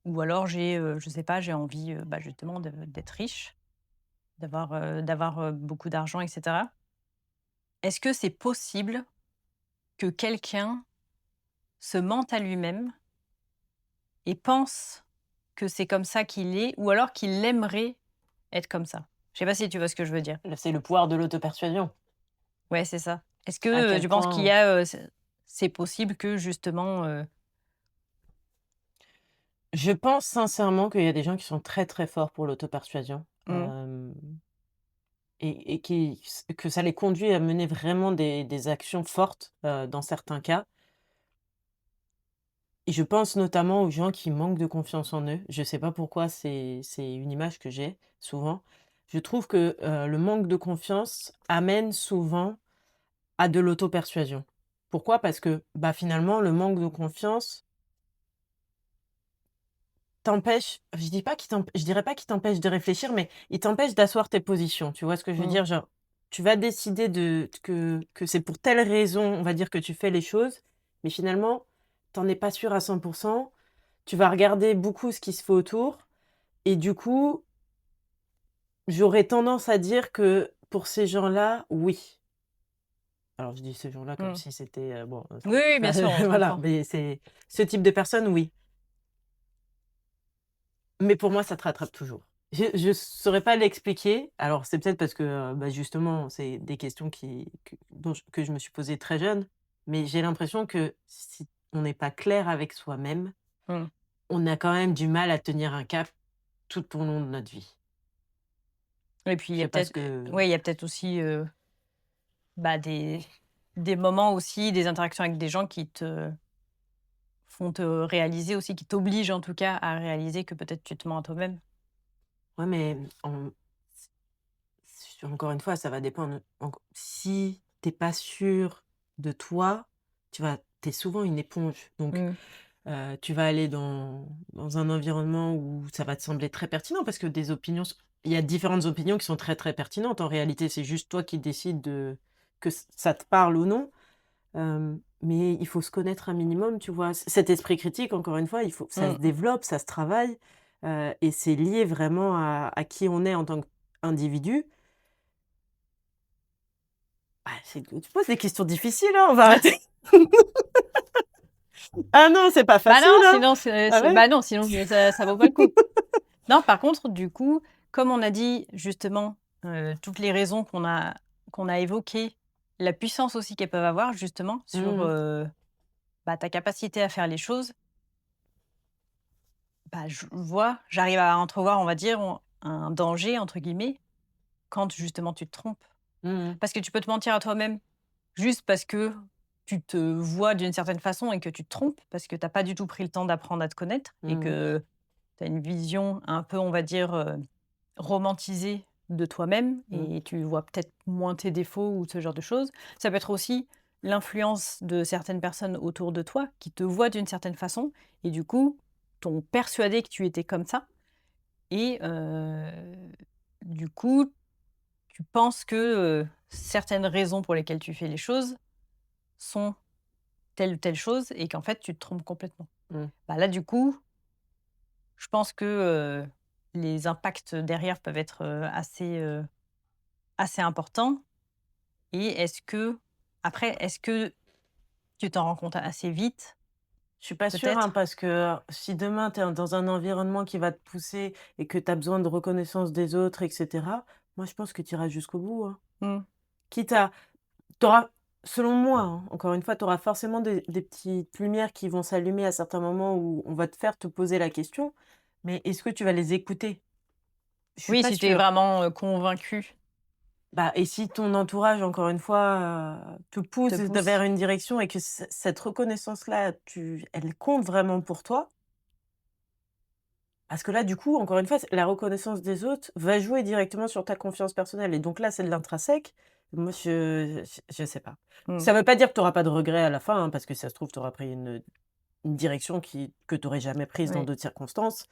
S1: Ou alors j'ai, je sais pas, j'ai envie, bah, justement d'être riche, d'avoir, beaucoup d'argent et cetera. Est-ce que c'est possible que quelqu'un se mente à lui-même et pense que c'est comme ça qu'il est ou alors qu'il aimerait être comme ça. Je sais pas si tu vois ce que je veux dire?
S2: Là, c'est le pouvoir de l'auto-persuasion.
S1: Ouais, c'est ça. Est-ce
S2: À
S1: que,
S2: quel
S1: tu penses qu'il y
S2: point
S1: a, c'est possible que justement,
S2: je pense sincèrement qu'il y a des gens qui sont très, très forts pour l'auto-persuasion,
S1: mmh,
S2: et que ça les conduit à mener vraiment des actions fortes, dans certains cas. Et je pense notamment aux gens qui manquent de confiance en eux. Je sais pas pourquoi, c'est une image que j'ai souvent. Je trouve que, le manque de confiance amène souvent à de l'auto-persuasion. Pourquoi? Parce que, bah, finalement, le manque de confiance t'empêche, je dirais pas qu'il t'empêche de réfléchir, mais il t'empêche d'asseoir tes positions. Tu vois ce que je veux
S1: mmh,
S2: dire? Genre, tu vas décider que c'est pour telle raison, on va dire, que tu fais les choses, mais finalement, tu en es pas sûr à 100. Tu vas regarder beaucoup ce qui se fait autour et du coup, j'aurais tendance à dire que pour ces gens-là, oui. Alors je dis ces gens-là comme
S1: mmh.
S2: si c'était, bon,
S1: Oui, oui, bien sûr, on se
S2: voilà,
S1: comprend.
S2: mais c'est ce type de personnes, oui. Mais pour moi, ça te rattrape toujours. Je saurais pas l'expliquer. Alors c'est peut-être parce que, bah, justement, c'est des questions que je me suis posées très jeune, mais j'ai l'impression que si on n'est pas clair avec soi-même,
S1: Mmh.
S2: on a quand même du mal à tenir un cap tout au long de notre vie.
S1: Et puis
S2: Je
S1: il y a
S2: sais pas ce
S1: peut-être,
S2: que
S1: ouais, il y a peut-être aussi, bah, des moments aussi, des interactions avec des gens qui te font te réaliser aussi, qui t'obligent en tout cas à réaliser que peut-être tu te mens à toi-même.
S2: ouais, mais encore une fois, ça va dépendre. Si t'es pas sûr de toi, tu es souvent une éponge. Donc,
S1: Mmh.
S2: tu vas aller dans un environnement où ça va te sembler très pertinent parce que il y a différentes opinions qui sont très, très pertinentes. En réalité, c'est juste toi qui décides ça te parle ou non. Mais il faut se connaître un minimum, tu vois? Cet esprit critique, encore une fois, ça se
S1: Mmh.
S2: développe, ça se travaille, et c'est lié vraiment à qui on est en tant qu'individu. Ah, tu poses des questions difficiles, hein, on va arrêter. Ah non, c'est pas
S1: Bah,
S2: facile,
S1: non,
S2: hein.
S1: sinon
S2: Ah
S1: c'est
S2: ouais?
S1: bah, non, sinon ça vaut pas le coup. Non, par contre, du coup, comme on a dit justement, toutes les raisons qu'on a évoquées, la puissance aussi qu'elles peuvent avoir justement sur,
S2: Mmh.
S1: bah, ta capacité à faire les choses, bah, j'arrive à entrevoir, on va dire, un «danger» entre guillemets, quand justement tu te trompes.
S2: Mmh mh.
S1: Parce que tu peux te mentir à toi-même juste parce que tu te vois d'une certaine façon et que tu te trompes, parce que tu as pas du tout pris le temps d'apprendre à te connaître et
S2: Mmh.
S1: que tu as une vision un peu, on va dire, romantisée de toi-même
S2: Mmh.
S1: et tu vois peut-être moins tes défauts ou ce genre de choses. Ça peut être aussi l'influence de certaines personnes autour de toi qui te voient d'une certaine façon et du coup, t'ont persuadé que tu étais comme ça et du coup, tu penses que, certaines raisons pour lesquelles tu fais les choses sont telle ou telle chose et qu'en fait, tu te trompes complètement.
S2: Mmh.
S1: Bah, là, du coup, je pense que, les impacts derrière peuvent être, assez importants et est-ce que tu t'en rends compte assez vite,
S2: Je suis pas sûre, hein,
S1: peut-être?
S2: parce que si demain tu es dans un environnement qui va te pousser et que tu as besoin de reconnaissance des autres et cetera, moi je pense que tu iras jusqu'au bout, hein.
S1: Mmh.
S2: Quitte à tu auras selon moi, hein, encore une fois, tu auras forcément des petites lumières qui vont s'allumer à certains moments où on va te faire te poser la question, mais est-ce que tu vas les écouter? Je suis
S1: Oui,
S2: pas
S1: si tu es
S2: sûre.
S1: vraiment, convaincu,
S2: Bah et si ton entourage, encore une fois, te
S1: te
S2: pousse vers
S1: pousse.
S2: une direction et que cette reconnaissance-là, elle compte vraiment pour toi, parce que là, du coup, encore une fois, la reconnaissance des autres va jouer directement sur ta confiance personnelle et donc là, c'est de l'intrinsèque. Moi, je sais pas.
S1: Mmh.
S2: Ça veut pas dire que tu auras pas de regrets à la fin, hein, parce que ça se trouve, tu auras pris une direction que tu aurais jamais prise dans
S1: Oui.
S2: d'autres circonstances.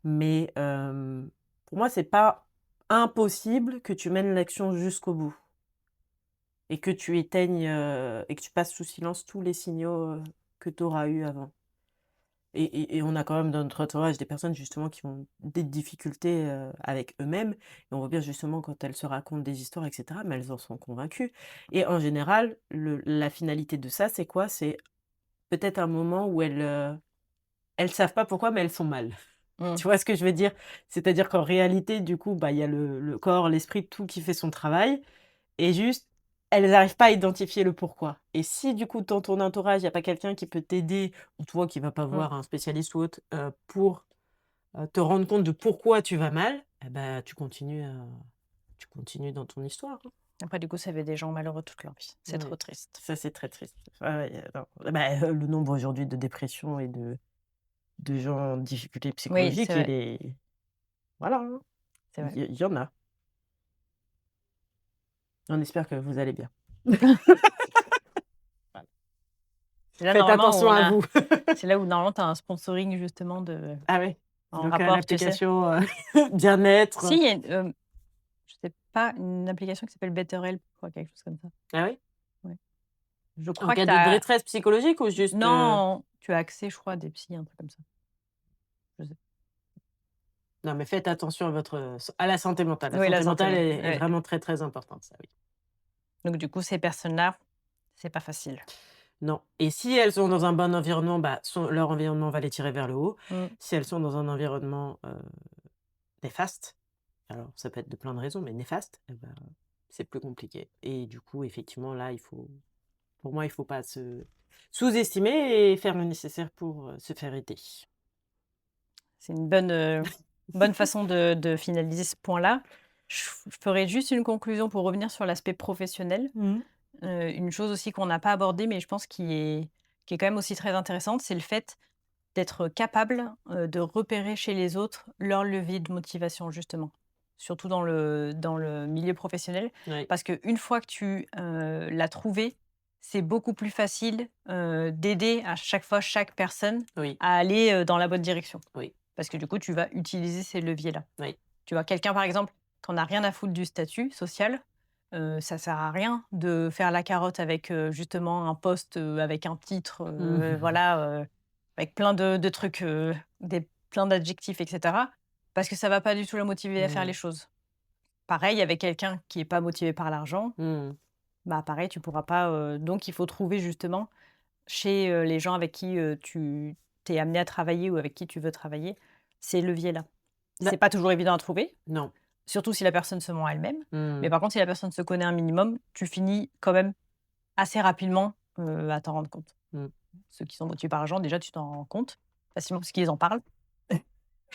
S2: Mais, pour moi, c'est pas impossible que tu mènes l'action jusqu'au bout et que tu éteignes, et que tu passes sous silence tous les signaux, que tu auras eus avant. Et on a quand même dans notre entourage des personnes justement qui ont des difficultés, avec eux-mêmes et on voit bien justement quand elles se racontent des histoires et cetera, mais elles en sont convaincues et en général, la finalité de ça, c'est quoi? C'est peut-être un moment où elles savent pas pourquoi, mais elles sont mal.
S1: Mmh.
S2: Tu vois ce que je veux dire? C'est-à-dire qu'en réalité, du coup, bah, il y a le corps, l'esprit, tout qui fait son travail et juste, elles n'arrivent pas à identifier le pourquoi. Et si du coup, dans ton entourage, il y a pas quelqu'un qui peut t'aider ou toi qui va pas
S1: Mmh.
S2: voir un spécialiste ou autre, pour, te rendre compte de pourquoi tu vas mal, et bah, tu continues dans ton histoire, hein.
S1: Après du coup, ça fait des gens malheureux toute leur vie. C'est
S2: Ouais,
S1: trop triste.
S2: ça c'est très triste. Ah ouais, non, bah, le nombre aujourd'hui de dépression et de gens en difficulté
S1: Oui, c'est
S2: psychologique, il
S1: vrai,
S2: est voilà, hein,
S1: c'est vrai.
S2: il y en a. On espère que vous allez bien. Voilà.
S1: C'est là
S2: Faites
S1: normalement où
S2: attention
S1: on
S2: à
S1: a
S2: vous.
S1: c'est là où normalement tu as un sponsoring justement de
S2: Ah ouais,
S1: en
S2: donc
S1: rapport, tu sais?
S2: l'application, bien-être,
S1: Si, il y a une, je sais pas, une application qui s'appelle BetterHelp, je crois, quelque chose comme ça.
S2: ah oui?
S1: Ouais. Je
S2: En
S1: crois que
S2: cas
S1: tu
S2: de
S1: as
S2: détresse psychologique ou juste,
S1: non, tu as accès, je crois, à des psys, un truc comme ça. Je sais
S2: non mais faites attention à votre, à la santé mentale. La
S1: oui, la
S2: santé
S1: santé
S2: mentale
S1: mentale,
S2: est
S1: ouais.
S2: vraiment très, très importante, ça oui.
S1: Donc du coup, ces personnes-là, c'est pas facile.
S2: Non et si elles sont dans un bon environnement, bah, leur environnement va les tirer vers le haut.
S1: Mmh.
S2: Si elles sont dans un environnement, néfaste, alors ça peut être de plein de raisons, mais néfaste, et ben, c'est plus compliqué et du coup, effectivement, là, pour moi, il faut pas se sous-estimer et faire le nécessaire pour, se faire aider.
S1: C'est une bonne façon de finaliser ce point-là. Je ferai juste une conclusion pour revenir sur l'aspect professionnel.
S2: Mmh.
S1: Une chose aussi qu'on n'a pas abordée, mais je pense qui est quand même aussi très intéressante, c'est le fait d'être capable, de repérer chez les autres leur levier de motivation justement. Surtout dans le milieu professionnel.
S2: Oui,
S1: Parce qu'une fois que tu, l'as trouvé, c'est beaucoup plus facile, d'aider à chaque fois chaque personne
S2: oui,
S1: à aller, dans la bonne direction.
S2: oui,
S1: Parce que du coup, tu vas utiliser ces leviers-là.
S2: oui.
S1: Tu vois? Quelqu'un, par exemple, tu en as rien à foutre du statut social, ça sert à rien de faire la carotte avec, justement un poste, avec un titre,
S2: Mmh.
S1: voilà, avec plein de trucs, plein d'adjectifs et cetera, parce que ça va pas du tout la motiver à faire les
S2: Mmh.
S1: choses. Pareil avec quelqu'un qui est pas motivé par l'argent,
S2: Mmh.
S1: bah, pareil, tu pourras pas, donc il faut trouver justement chez, les gens avec qui, tu es amené à travailler ou avec qui tu veux travailler, ces leviers-là.
S2: Bah,
S1: C'est pas toujours évident à trouver,
S2: non.
S1: surtout si la personne se ment elle-même. Mais
S2: Mmh.
S1: par contre, si la personne se connaît un minimum, tu finis quand même assez rapidement, à t'en rendre compte.
S2: Mmh.
S1: Ceux qui sont motivés par l'argent, déjà, tu t'en rends compte facilement parce qu'ils en parlent.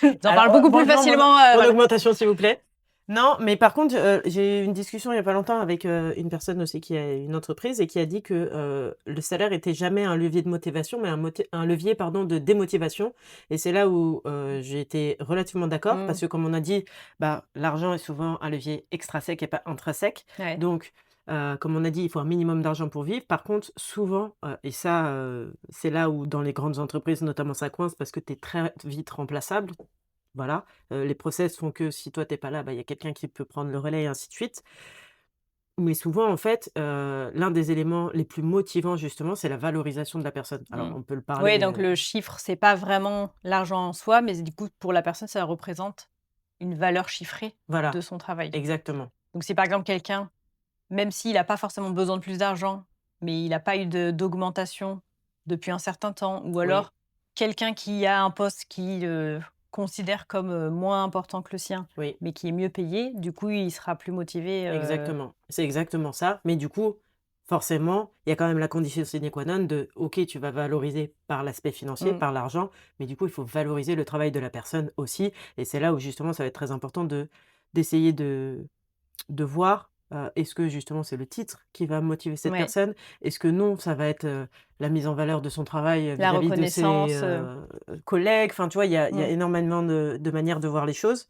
S1: Ils en parlent
S2: Alors,
S1: beaucoup plus
S2: bonjour,
S1: facilement,
S2: mon
S1: voilà.
S2: augmentation, s'il vous plaît. Non, mais par contre, j'ai eu une discussion il y a pas longtemps avec, une personne aussi qui a une entreprise et qui a dit que, le salaire était jamais un levier de motivation, mais un levier, pardon, de démotivation et c'est là où, j'ai été relativement d'accord parce
S1: Mmh.
S2: que comme on a dit, bah, l'argent est souvent un levier extrinsèque et pas intrinsèque.
S1: Ouais.
S2: Donc, comme on a dit, il faut un minimum d'argent pour vivre. Par contre, souvent, et ça, c'est là où dans les grandes entreprises notamment ça coince parce que tu es très vite remplaçable. Voilà, les process font que si toi t'es pas là, bah, il y a quelqu'un qui peut prendre le relais et ainsi de suite. Mais souvent, en fait, l'un des éléments les plus motivants justement, c'est la valorisation de la personne. Alors
S1: Mmh.
S2: on peut le
S1: Oui,
S2: parler,
S1: donc le chiffre, c'est pas vraiment l'argent en soi, mais du coup, pour la personne, ça représente une valeur chiffrée
S2: voilà,
S1: de son travail.
S2: exactement.
S1: Donc si par exemple quelqu'un, même s'il a pas forcément besoin de plus d'argent, mais il a pas eu d'augmentation depuis un certain temps, ou
S2: Oui,
S1: alors quelqu'un qui a un poste qu'il, considère comme, moins important que le sien,
S2: oui,
S1: mais qui est mieux payé, du coup, il sera plus motivé,
S2: exactement. C'est exactement ça. Mais du coup, forcément, il y a quand même la condition sine qua non de OK, tu vas valoriser par l'aspect financier,
S1: mmh,
S2: par l'argent, mais du coup, il faut valoriser le travail de la personne aussi et c'est là où justement ça va être très important d'essayer de voir, est-ce que justement c'est le titre qui va motiver cette
S1: ouais,
S2: personne? Est-ce que non, ça va être, la mise en valeur de son travail,
S1: la
S2: vis-à-vis de ses,
S1: reconnaissance,
S2: collègues? Enfin, tu vois, il y a
S1: mmh,
S2: énormément de manières de voir les choses,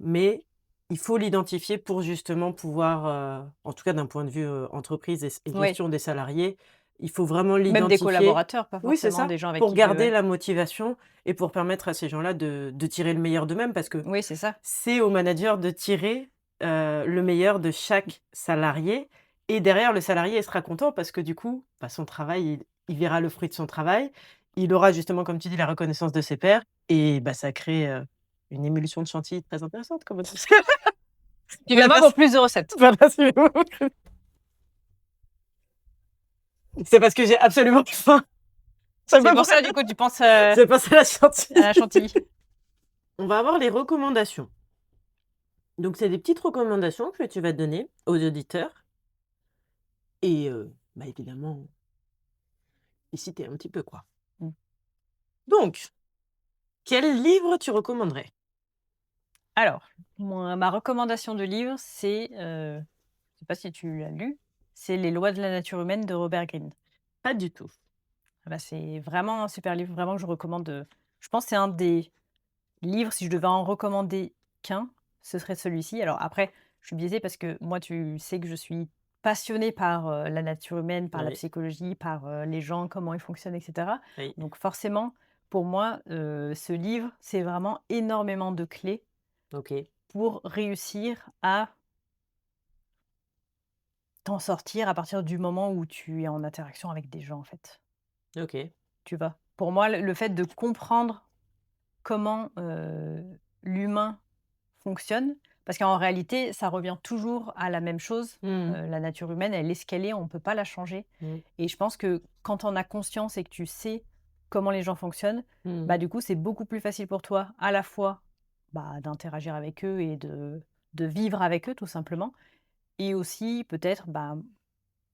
S2: mais il faut l'identifier pour justement pouvoir, en tout cas d'un point de vue, entreprise et
S1: ouais,
S2: gestion des salariés, il faut vraiment
S1: même des
S2: l'identifier.
S1: collaborateurs, pas
S2: Oui, c'est
S1: forcément
S2: ça,
S1: des gens avec
S2: pour
S1: qui tu
S2: garder
S1: ouais,
S2: la motivation et pour permettre à ces gens-là de tirer le meilleur d'eux-mêmes parce que
S1: oui, c'est ça.
S2: c'est au manager de tirer, le meilleur de chaque salarié et derrière le salarié, il sera content parce que du coup, bah, son travail, il verra le fruit de son travail. Il aura justement, comme tu dis, la reconnaissance de ses pairs et bah, ça crée, une émulsion de chantilly très intéressante comme on dit.
S1: Tu viens
S2: Voilà,
S1: pas pour plus de recettes.
S2: voilà, c'est parce que j'ai absolument faim. C'est
S1: C'est
S2: pas
S1: pour
S2: pour
S1: ça, du coup, tu penses,
S2: j'ai passé la chantilly.
S1: à la chantilly.
S2: On va avoir les recommandations. Donc c'est des petites recommandations que tu vas donner aux auditeurs et bah, évidemment, les citer un petit peu, quoi.
S1: Mmh.
S2: Donc, quel livre tu recommanderais?
S1: Alors, ma recommandation de livre, c'est, je sais pas si tu l'as lu, c'est Les lois de la nature humaine de Robert Greene.
S2: Pas du tout.
S1: Ah bah, c'est vraiment un super livre, vraiment que je recommande, je pense que c'est un des livres, si je devais en recommander qu'un, ce serait celui-ci. Alors après, je suis biaisée parce que moi, tu sais que je suis passionnée par, la nature humaine, par la
S2: Oui,
S1: psychologie, par, les gens, comment ils fonctionnent et cetera.
S2: oui,
S1: Donc forcément, pour moi, ce livre, c'est vraiment énormément de clés
S2: OK,
S1: pour réussir à t'en sortir à partir du moment où tu es en interaction avec des gens, en fait.
S2: OK.
S1: Tu vois? Pour moi, le fait de comprendre comment, l'humain fonctionne, parce qu'en réalité, ça revient toujours à la même chose.
S2: Mmh
S1: La nature humaine, elle est ce qu'elle est, on ne peut pas la changer
S2: mh.
S1: et je pense que quand on a conscience et que tu sais comment les gens fonctionnent,
S2: Mmh.
S1: bah, du coup, c'est beaucoup plus facile pour toi, à la fois, bah, d'interagir avec eux et de vivre avec eux, tout simplement et aussi peut-être, bah,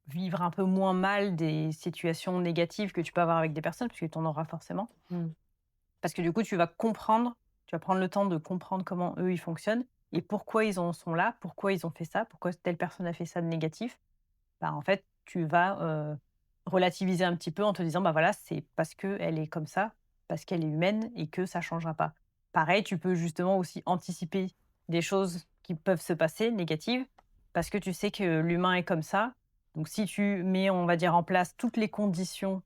S1: vivre un peu moins mal des situations négatives que tu peux avoir avec des personnes, puisque tu en auras forcément.
S2: Mmh.
S1: Parce que du coup, tu vas prendre le temps de comprendre comment eux, ils fonctionnent et pourquoi ils en sont là, pourquoi ils ont fait ça, pourquoi telle personne a fait ça de négatif. Bah, en fait, tu vas, relativiser un petit peu en te disant: «Bah, voilà, c'est parce qu'elle est comme ça, parce qu'elle est humaine et que ça changera pas». Pareil, tu peux justement aussi anticiper des choses qui peuvent se passer négatives, parce que tu sais que l'humain est comme ça. Donc si tu mets, on va dire, en place toutes des conditions,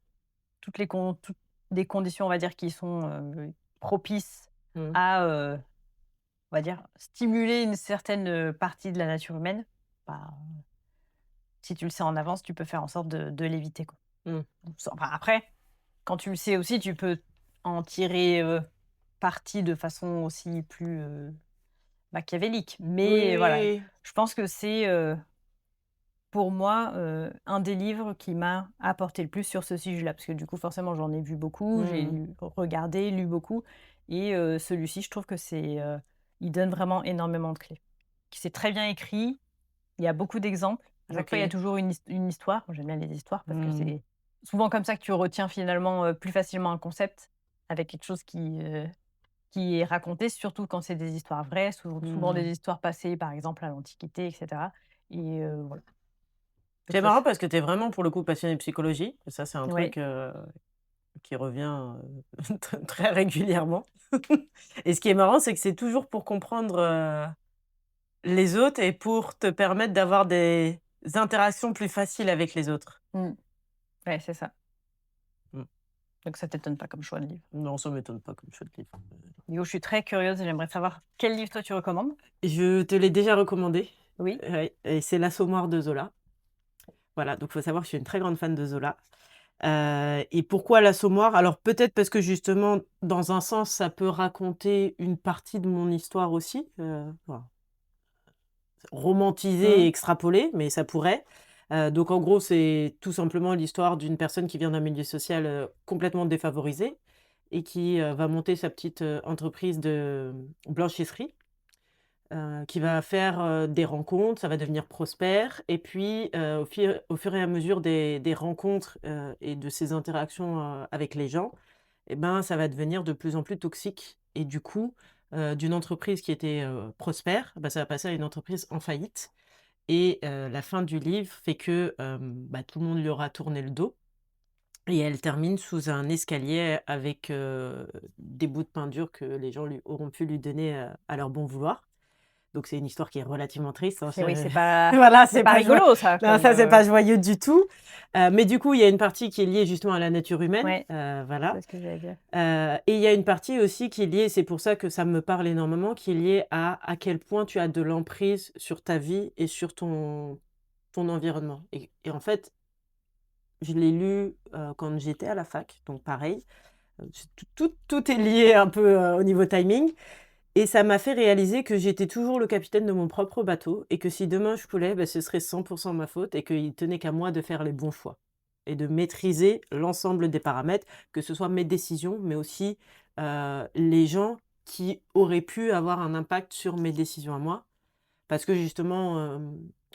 S1: on va dire, qui sont, propices
S2: Mmh.
S1: à, on va dire, stimuler une certaine, partie de la nature humaine, bah, si tu le sais en avance, tu peux faire en sorte de l'éviter, quoi.
S2: Mmh.
S1: Donc ça enfin, après, quand tu le sais aussi, tu peux en tirer, parti de façon aussi plus, machiavélique.
S2: Oui,
S1: Mais voilà,
S2: oui,
S1: je pense que c'est, pour moi, un des livres qui m'a apporté le plus sur ce sujet-là. Parce que du coup, forcément, j'en ai vu beaucoup,
S2: oui.
S1: j'ai
S2: Mmh.
S1: regardé, lu beaucoup et celui-ci, je trouve que c'est, il donne vraiment énormément de clés. C'est très bien écrit, il y a beaucoup d'exemples. À chaque fois, il y a
S2: OK.
S1: toujours une histoire. Moi, j'aime bien les histoires parce que
S2: Mmh.
S1: c'est souvent comme ça que tu retiens finalement, plus facilement un concept, avec quelque chose qui est raconté, surtout quand c'est des histoires vraies, souvent des
S2: Mmh.
S1: histoires passées, par exemple, à l'Antiquité et cetera et voilà. Donc
S2: C'est
S1: ça
S2: marrant
S1: c'est
S2: parce que tu es vraiment pour le coup passionnée de psychologie et ça c'est un
S1: ouais.
S2: truc, qui revient, très régulièrement et ce qui est marrant, c'est que c'est toujours pour comprendre, les autres et pour te permettre d'avoir des interactions plus faciles avec les autres.
S1: Mmh. Ouais, c'est ça.
S2: Mmh.
S1: Donc ça t'étonne pas comme choix de livre.
S2: Non, ça m'étonne pas comme choix de livre.
S1: Du coup, je suis très curieuse et j'aimerais savoir quel livre toi tu recommandes?
S2: Je te l'ai déjà recommandé,
S1: Oui?
S2: ouais et c'est L'Assommoir de Zola. Voilà, donc il faut savoir que je suis une très grande fan de Zola, et pourquoi L'Assommoir? Alors peut-être parce que justement, dans un sens, ça peut raconter une partie de mon histoire aussi, enfin, romantisée et
S1: Mmh.
S2: extrapolée, mais ça pourrait. Donc en gros, c'est tout simplement l'histoire d'une personne qui vient d'un milieu social, complètement défavorisé et qui, va monter sa petite, entreprise de blanchisserie. Qui va faire, des rencontres, ça va devenir prospère et puis, au fur et à mesure des rencontres, et de ses interactions, avec les gens et ben, ça va devenir de plus en plus toxique et du coup, d'une entreprise qui était, prospère, bah, ça va passer à une entreprise en faillite et la fin du livre fait que, bah, tout le monde lui aura tourné le dos et elle termine sous un escalier avec, des bouts de peinture que les gens lui auront pu lui donner, à leur bon vouloir. Donc c'est une histoire qui est relativement triste, hein,
S1: C'est oui,
S2: voilà,
S1: c'est
S2: c'est
S1: pas
S2: pas joyeux.
S1: rigolo ça
S2: Non,
S1: comme,
S2: ça, c'est pas joyeux du tout. Mais du coup, il y a une partie qui est liée justement à la nature humaine,
S1: ouais,
S2: voilà.
S1: c'est ce que j'allais dire.
S2: Et il y a une partie aussi qui est liée, c'est pour ça que ça me parle énormément, qui est liée à quel point tu as de l'emprise sur ta vie et sur ton environnement. Et en fait, je l'ai lu, quand j'étais à la fac, donc pareil, c'est tout est lié un peu, au niveau timing. Et ça m'a fait réaliser que j'étais toujours le capitaine de mon propre bateau et que si demain je coulais, bah, ce serait 100 ma faute et qu'il tenait qu'à moi de faire les bons choix et de maîtriser l'ensemble des paramètres, que ce soit mes décisions, mais aussi, les gens qui auraient pu avoir un impact sur mes décisions à moi. Parce que justement,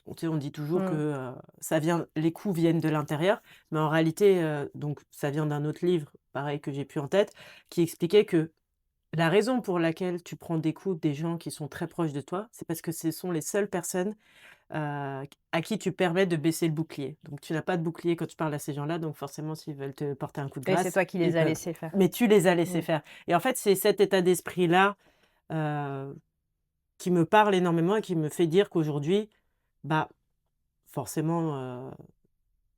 S2: tu sais, on dit toujours que,
S1: Mmh.
S2: ça vient les coups viennent de l'intérieur, mais en réalité, donc ça vient d'un autre livre, pareil que j'ai plus en tête, qui expliquait que la raison pour laquelle tu prends des coups des gens qui sont très proches de toi, c'est parce que ce sont les seules personnes, à qui tu permets de baisser le bouclier. Donc tu n'as pas de bouclier quand tu parles à ces gens-là, donc forcément s'ils veulent te porter un coup de
S1: Et c'est
S2: grâce,
S1: toi qui
S2: ils
S1: les as
S2: peuvent.
S1: laissés faire.
S2: Mais tu les as
S1: Mmh.
S2: laissés faire et en fait, c'est cet état d'esprit-là, heu, qui me parle énormément et qui me fait dire qu'aujourd'hui, bah, forcément,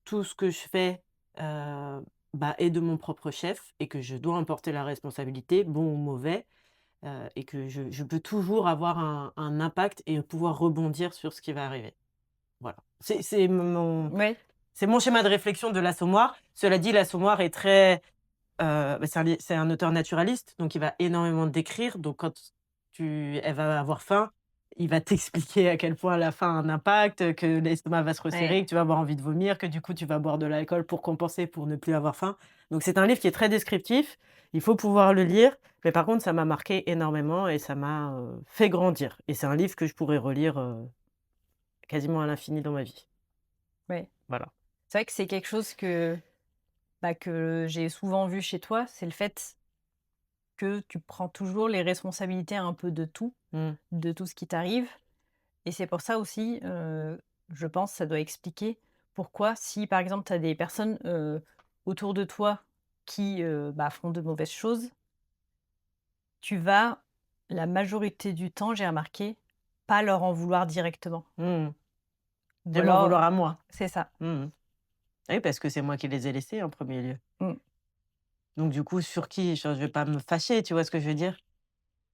S2: tout ce que je fais, bah, est de mon propre chef et que je dois en porter la responsabilité, bon ou mauvais, et que je peux toujours avoir un impact et pouvoir rebondir sur ce qui va arriver. Voilà.
S1: Ouais.
S2: C'est mon schéma de réflexion de l'Assommoir. Cela dit, l'Assommoir est très, bah, c'est un auteur naturaliste, donc il va énormément décrire. Donc quand elle va avoir faim, il va t'expliquer à quel point la faim a un impact, que l'estomac va se
S1: Ouais.
S2: resserrer, que tu vas avoir envie de vomir, que du coup tu vas boire de l'alcool pour compenser, pour ne plus avoir faim. Donc c'est un livre qui est très descriptif, il faut pouvoir le lire, mais par contre ça m'a marqué énormément et ça m'a, fait grandir et c'est un livre que je pourrais relire, quasiment à l'infini dans ma vie.
S1: Ouais.
S2: Voilà.
S1: C'est vrai que c'est quelque chose que j'ai souvent vu chez toi, c'est le fait que tu prends toujours les responsabilités un peu
S2: Mmh.
S1: de tout ce qui t'arrive. Et c'est pour ça aussi, je pense, ça doit expliquer pourquoi si, par exemple, tu as des personnes, autour de toi qui, font de mauvaises choses, tu vas, la majorité du temps, j'ai remarqué, pas leur en vouloir directement.
S2: Mmh.
S1: Ou
S2: Et m'en
S1: alors
S2: vouloir à moi.
S1: c'est ça.
S2: Mmh. Oui, parce que c'est moi qui les ai laissés en premier lieu.
S1: Mmh.
S2: Donc du coup, sur qui? Je vais pas me fâcher, tu vois ce que je veux dire?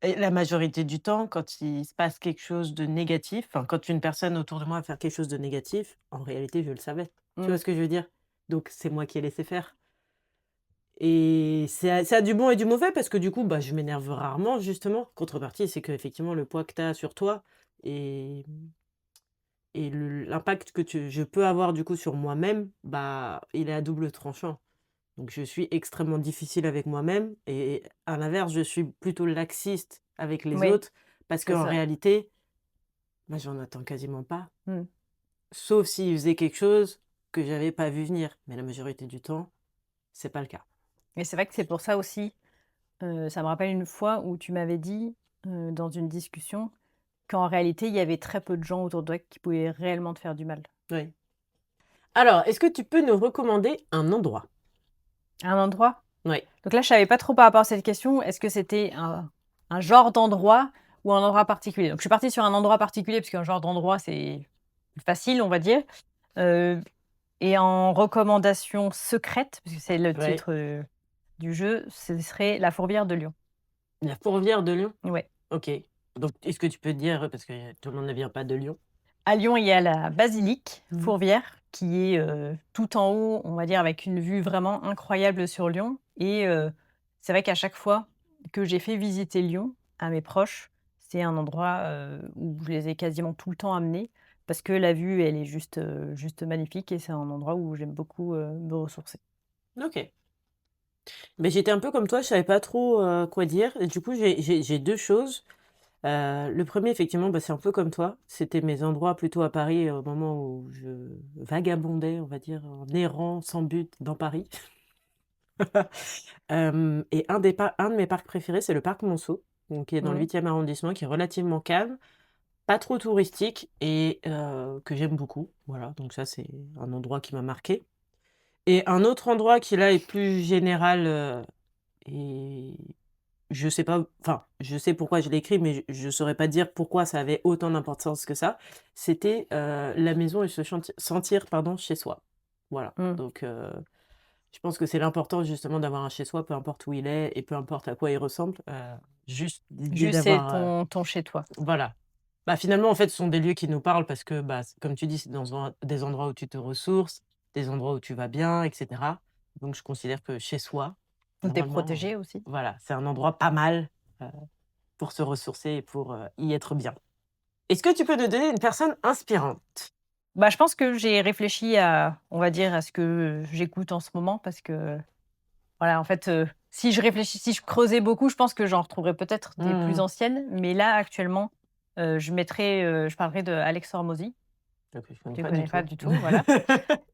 S2: Et la majorité du temps, quand il se passe quelque chose de négatif, enfin, quand une personne autour de moi va faire quelque chose de négatif, en réalité, je le savais. Tu vois
S1: Mmh.
S2: ce que je veux dire? Donc c'est moi qui ai laissé faire et ça a du bon et du mauvais parce que du coup, bah, je m'énerve rarement justement. Contrepartie, c'est qu'effectivement le poids que tu as sur toi et l'impact que je peux avoir du coup sur moi-même, bah, il est à double tranchant. Donc je suis extrêmement difficile avec moi-même et à l'inverse, je suis plutôt laxiste avec les
S1: Oui,
S2: autres parce
S1: c'est
S2: qu'en
S1: ça.
S2: réalité, bah, j'en attends quasiment pas.
S1: Mmh.
S2: Sauf s'ils faisaient quelque chose que j'avais pas vu venir. Mais la majorité du temps, c'est pas le cas.
S1: Et c'est vrai que c'est pour ça aussi, ça me rappelle une fois où tu m'avais dit, dans une discussion, qu'en réalité, il y avait très peu de gens autour de toi qui pouvaient réellement te faire du mal.
S2: Oui. Alors, est-ce que tu peux nous recommander un endroit?
S1: Un endroit?
S2: Oui.
S1: Donc là, je savais pas trop par rapport à cette question, est-ce que c'était un genre d'endroit ou un endroit particulier? Donc je suis partie sur un endroit particulier, parce qu'un genre d'endroit, c'est plus facile, on va dire. Heu et en recommandation secrète, parce que c'est le
S2: Ouais.
S1: titre, du jeu, ce serait La Fourvière de Lyon.
S2: La Fourvière de Lyon?
S1: Ouais.
S2: OK. Donc, est-ce que tu peux dire, parce que tout le monde ne vient pas de Lyon?
S1: À Lyon, il y a la basilique
S2: Mmh.
S1: Fourvière qui est, tout en haut, on va dire, avec une vue vraiment incroyable sur Lyon et c'est vrai qu'à chaque fois que j'ai fait visiter Lyon à mes proches, c'est un endroit, où je les ai quasiment tout le temps amenés parce que la vue, elle est juste magnifique et c'est un endroit où j'aime beaucoup, me ressourcer.
S2: OK. Mais j'étais un peu comme toi, je savais pas trop, quoi dire et du coup, j'ai 2 choses. Le premier effectivement, bah, c'est un peu comme toi. C'était mes endroits plutôt à Paris, au moment où je vagabondais, on va dire, en errant sans but dans Paris. Hem et un de mes parcs préférés, c'est le parc Monceau, donc qui est dans le
S1: Mmh.
S2: 8e arrondissement, qui est relativement calme, pas trop touristique et que j'aime beaucoup. Voilà, donc ça, c'est un endroit qui m'a marqué et un autre endroit qui là est plus général, et je sais pas, enfin, je sais pourquoi je l'ai écrit, mais je saurais pas dire pourquoi ça avait autant d'importance que ça. C'était, la maison et se sentir, pardon, chez soi. Voilà,
S1: Mmh.
S2: donc je pense que c'est l'important justement d'avoir un chez soi, peu importe où il est et peu importe à quoi il ressemble, juste l'idée
S1: Juste, c'est
S2: d'avoir,
S1: ton chez toi.
S2: voilà. Bah, finalement, en fait, ce sont des lieux qui nous parlent parce que, bah, comme tu dis, c'est des endroits où tu te ressources, des endroits où tu vas bien et cetera. Donc je considère que chez soi,
S1: Donc tu es
S2: normalement,
S1: protégée aussi.
S2: voilà, c'est un endroit pas mal, heu, pour se ressourcer et pour, y être bien. Est-ce que tu peux nous donner une personne inspirante?
S1: Bah, je pense que j'ai réfléchi à, on va dire, à ce que j'écoute en ce moment parce que, voilà, en fait, Si je creusais beaucoup, je pense que j'en retrouverais peut-être des plus
S2: Mmh.
S1: anciennes, mais là, actuellement, je parlerai de Alex Hormozy,
S2: OK, je connais
S1: que tu
S2: pas du
S1: connais pas
S2: tout.
S1: du tout, voilà,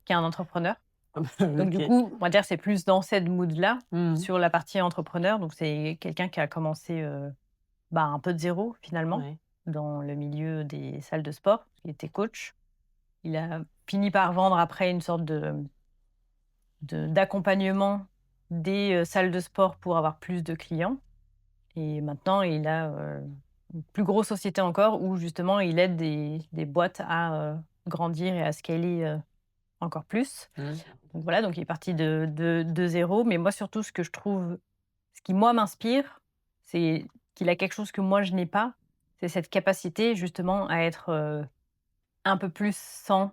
S1: qui est un entrepreneur. Donc du
S2: OK.
S1: coup, on va dire, c'est plus dans cette mood-là,
S2: Mmh.
S1: sur la partie entrepreneur. Donc c'est quelqu'un qui a commencé, un peu de zéro finalement,
S2: Ouais.
S1: dans le milieu des salles de sport. Il était coach. Il a fini par vendre après une sorte d'accompagnement des, salles de sport pour avoir plus de clients et maintenant il a, une plus grosse société encore où justement il aide des boîtes à, grandir et à scaler, encore plus.
S2: Mmh.
S1: Donc voilà, donc il est parti de 0, mais moi surtout ce qui moi m'inspire, c'est qu'il a quelque chose que moi je n'ai pas, c'est cette capacité justement à être, un peu plus sans,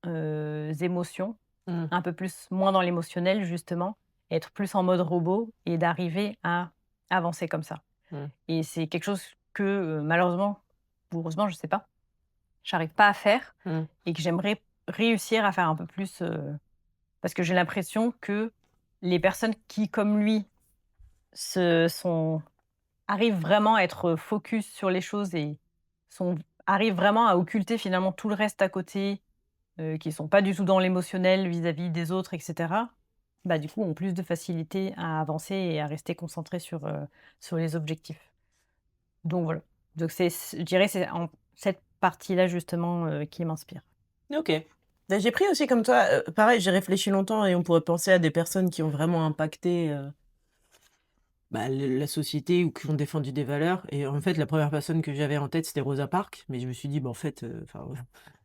S1: émotions,
S2: Mmh.
S1: un peu plus moins dans l'émotionnel justement, être plus en mode robot et d'arriver à avancer comme ça.
S2: Mmh.
S1: Et c'est quelque chose que, malheureusement ou heureusement, je sais pas, j'arrive pas à faire
S2: Mmh.
S1: et que j'aimerais réussir à faire un peu plus, parce que j'ai l'impression que les personnes qui, comme lui, se sont arrivent vraiment à être focus sur les choses et sont arrivent vraiment à occulter finalement tout le reste à côté, qui sont pas du tout dans l'émotionnel vis-à-vis des autres et cetera, bah, du coup, ont plus de facilité à avancer et à rester concentrés sur les objectifs. Donc voilà. Donc je dirais c'est en cette partie-là justement, qui m'inspire.
S3: OK. Bah, j'ai pris aussi comme toi, pareil, j'ai réfléchi longtemps et on pourrait penser à des personnes qui ont vraiment impacté, bah, le la société ou qui ont défendu des valeurs et en fait, la première personne que j'avais en tête, c'était Rosa Parks, mais je me suis dit: «Bah, en fait, enfin,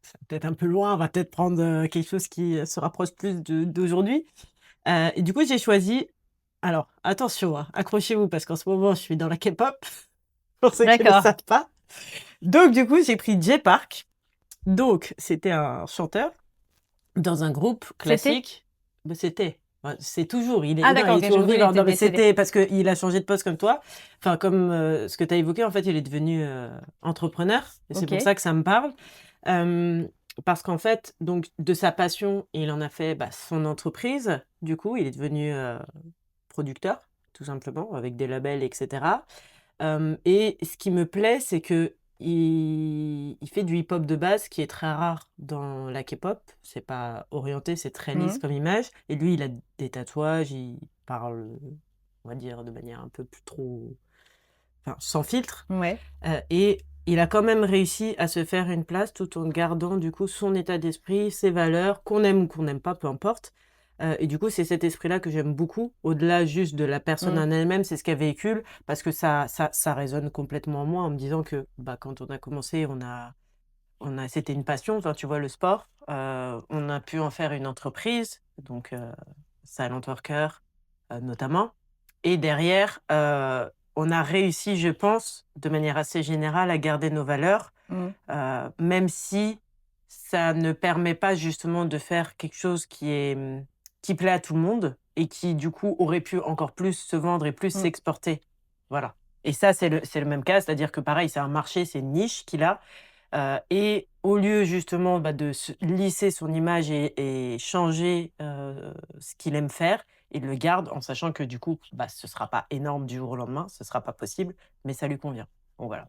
S3: c'est peut-être un peu loin, on va peut-être prendre, quelque chose qui, se rapproche plus de d'aujourd'hui». Et du coup, j'ai choisi alors attention, hein, accrochez-vous parce qu'en ce moment, je suis dans la K-pop, pour ceux qui ne le
S1: D'accord.
S3: savent pas. Donc du coup, j'ai pris Jay Park. Donc c'était un chanteur dans un groupe
S1: C'était?
S3: classique. Bah, c'était, bah, c'est toujours, il est
S1: Ah
S3: non,
S1: d'accord,
S3: il est
S1: OK, j'ai
S3: toujours
S1: cru qu'il
S3: vivant.
S1: était
S3: Non, mais
S1: décédé.
S3: c'était parce qu'il a changé de poste comme toi, enfin comme, ce que tu as évoqué, en fait, il est devenu, entrepreneur et c'est pour
S1: OK.
S3: ça que ça me parle. Parce qu'en fait, donc de sa passion, il en a fait, bah, son entreprise. Du coup, il est devenu, producteur, tout simplement, avec des labels et cetera. Et ce qui me plaît, c'est qu'il fait du hip-hop de base qui est très rare dans la K-pop. C'est pas orienté, c'est très lisse
S1: Mmh.
S3: comme image. Et lui, il a des tatouages, il parle, on va dire, de manière un peu plus trop, enfin, sans filtre.
S1: Ouais.
S3: Et il a quand même réussi à se faire une place tout en gardant du coup son état d'esprit, ses valeurs, qu'on aime ou qu'on n'aime pas, peu importe. Et du coup, c'est cet esprit-là que j'aime beaucoup, au-delà juste de la personne
S1: Mmh.
S3: en elle-même, c'est ce qu'elle véhicule, parce que ça résonne complètement en moi en me disant que, bah, quand on a commencé, c'était une passion, enfin, tu vois, le sport. On a pu en faire une entreprise, donc Silent Worker, notamment. Et derrière, on a réussi, je pense, de manière assez générale, à garder nos valeurs,
S1: Mmh.
S3: même si ça ne permet pas justement de faire quelque chose qui plaît à tout le monde et qui, du coup, aurait pu encore plus se vendre et plus
S1: Mmh.
S3: s'exporter. Voilà. Et ça, c'est le même cas, c'est-à-dire que pareil, c'est un marché, c'est une niche qu'il a. Et au lieu justement, bah, de se lisser son image et changer, ce qu'il aime faire, il le garde en sachant que du coup, bah, ce sera pas énorme du jour au lendemain, ce sera pas possible, mais ça lui convient. Donc voilà.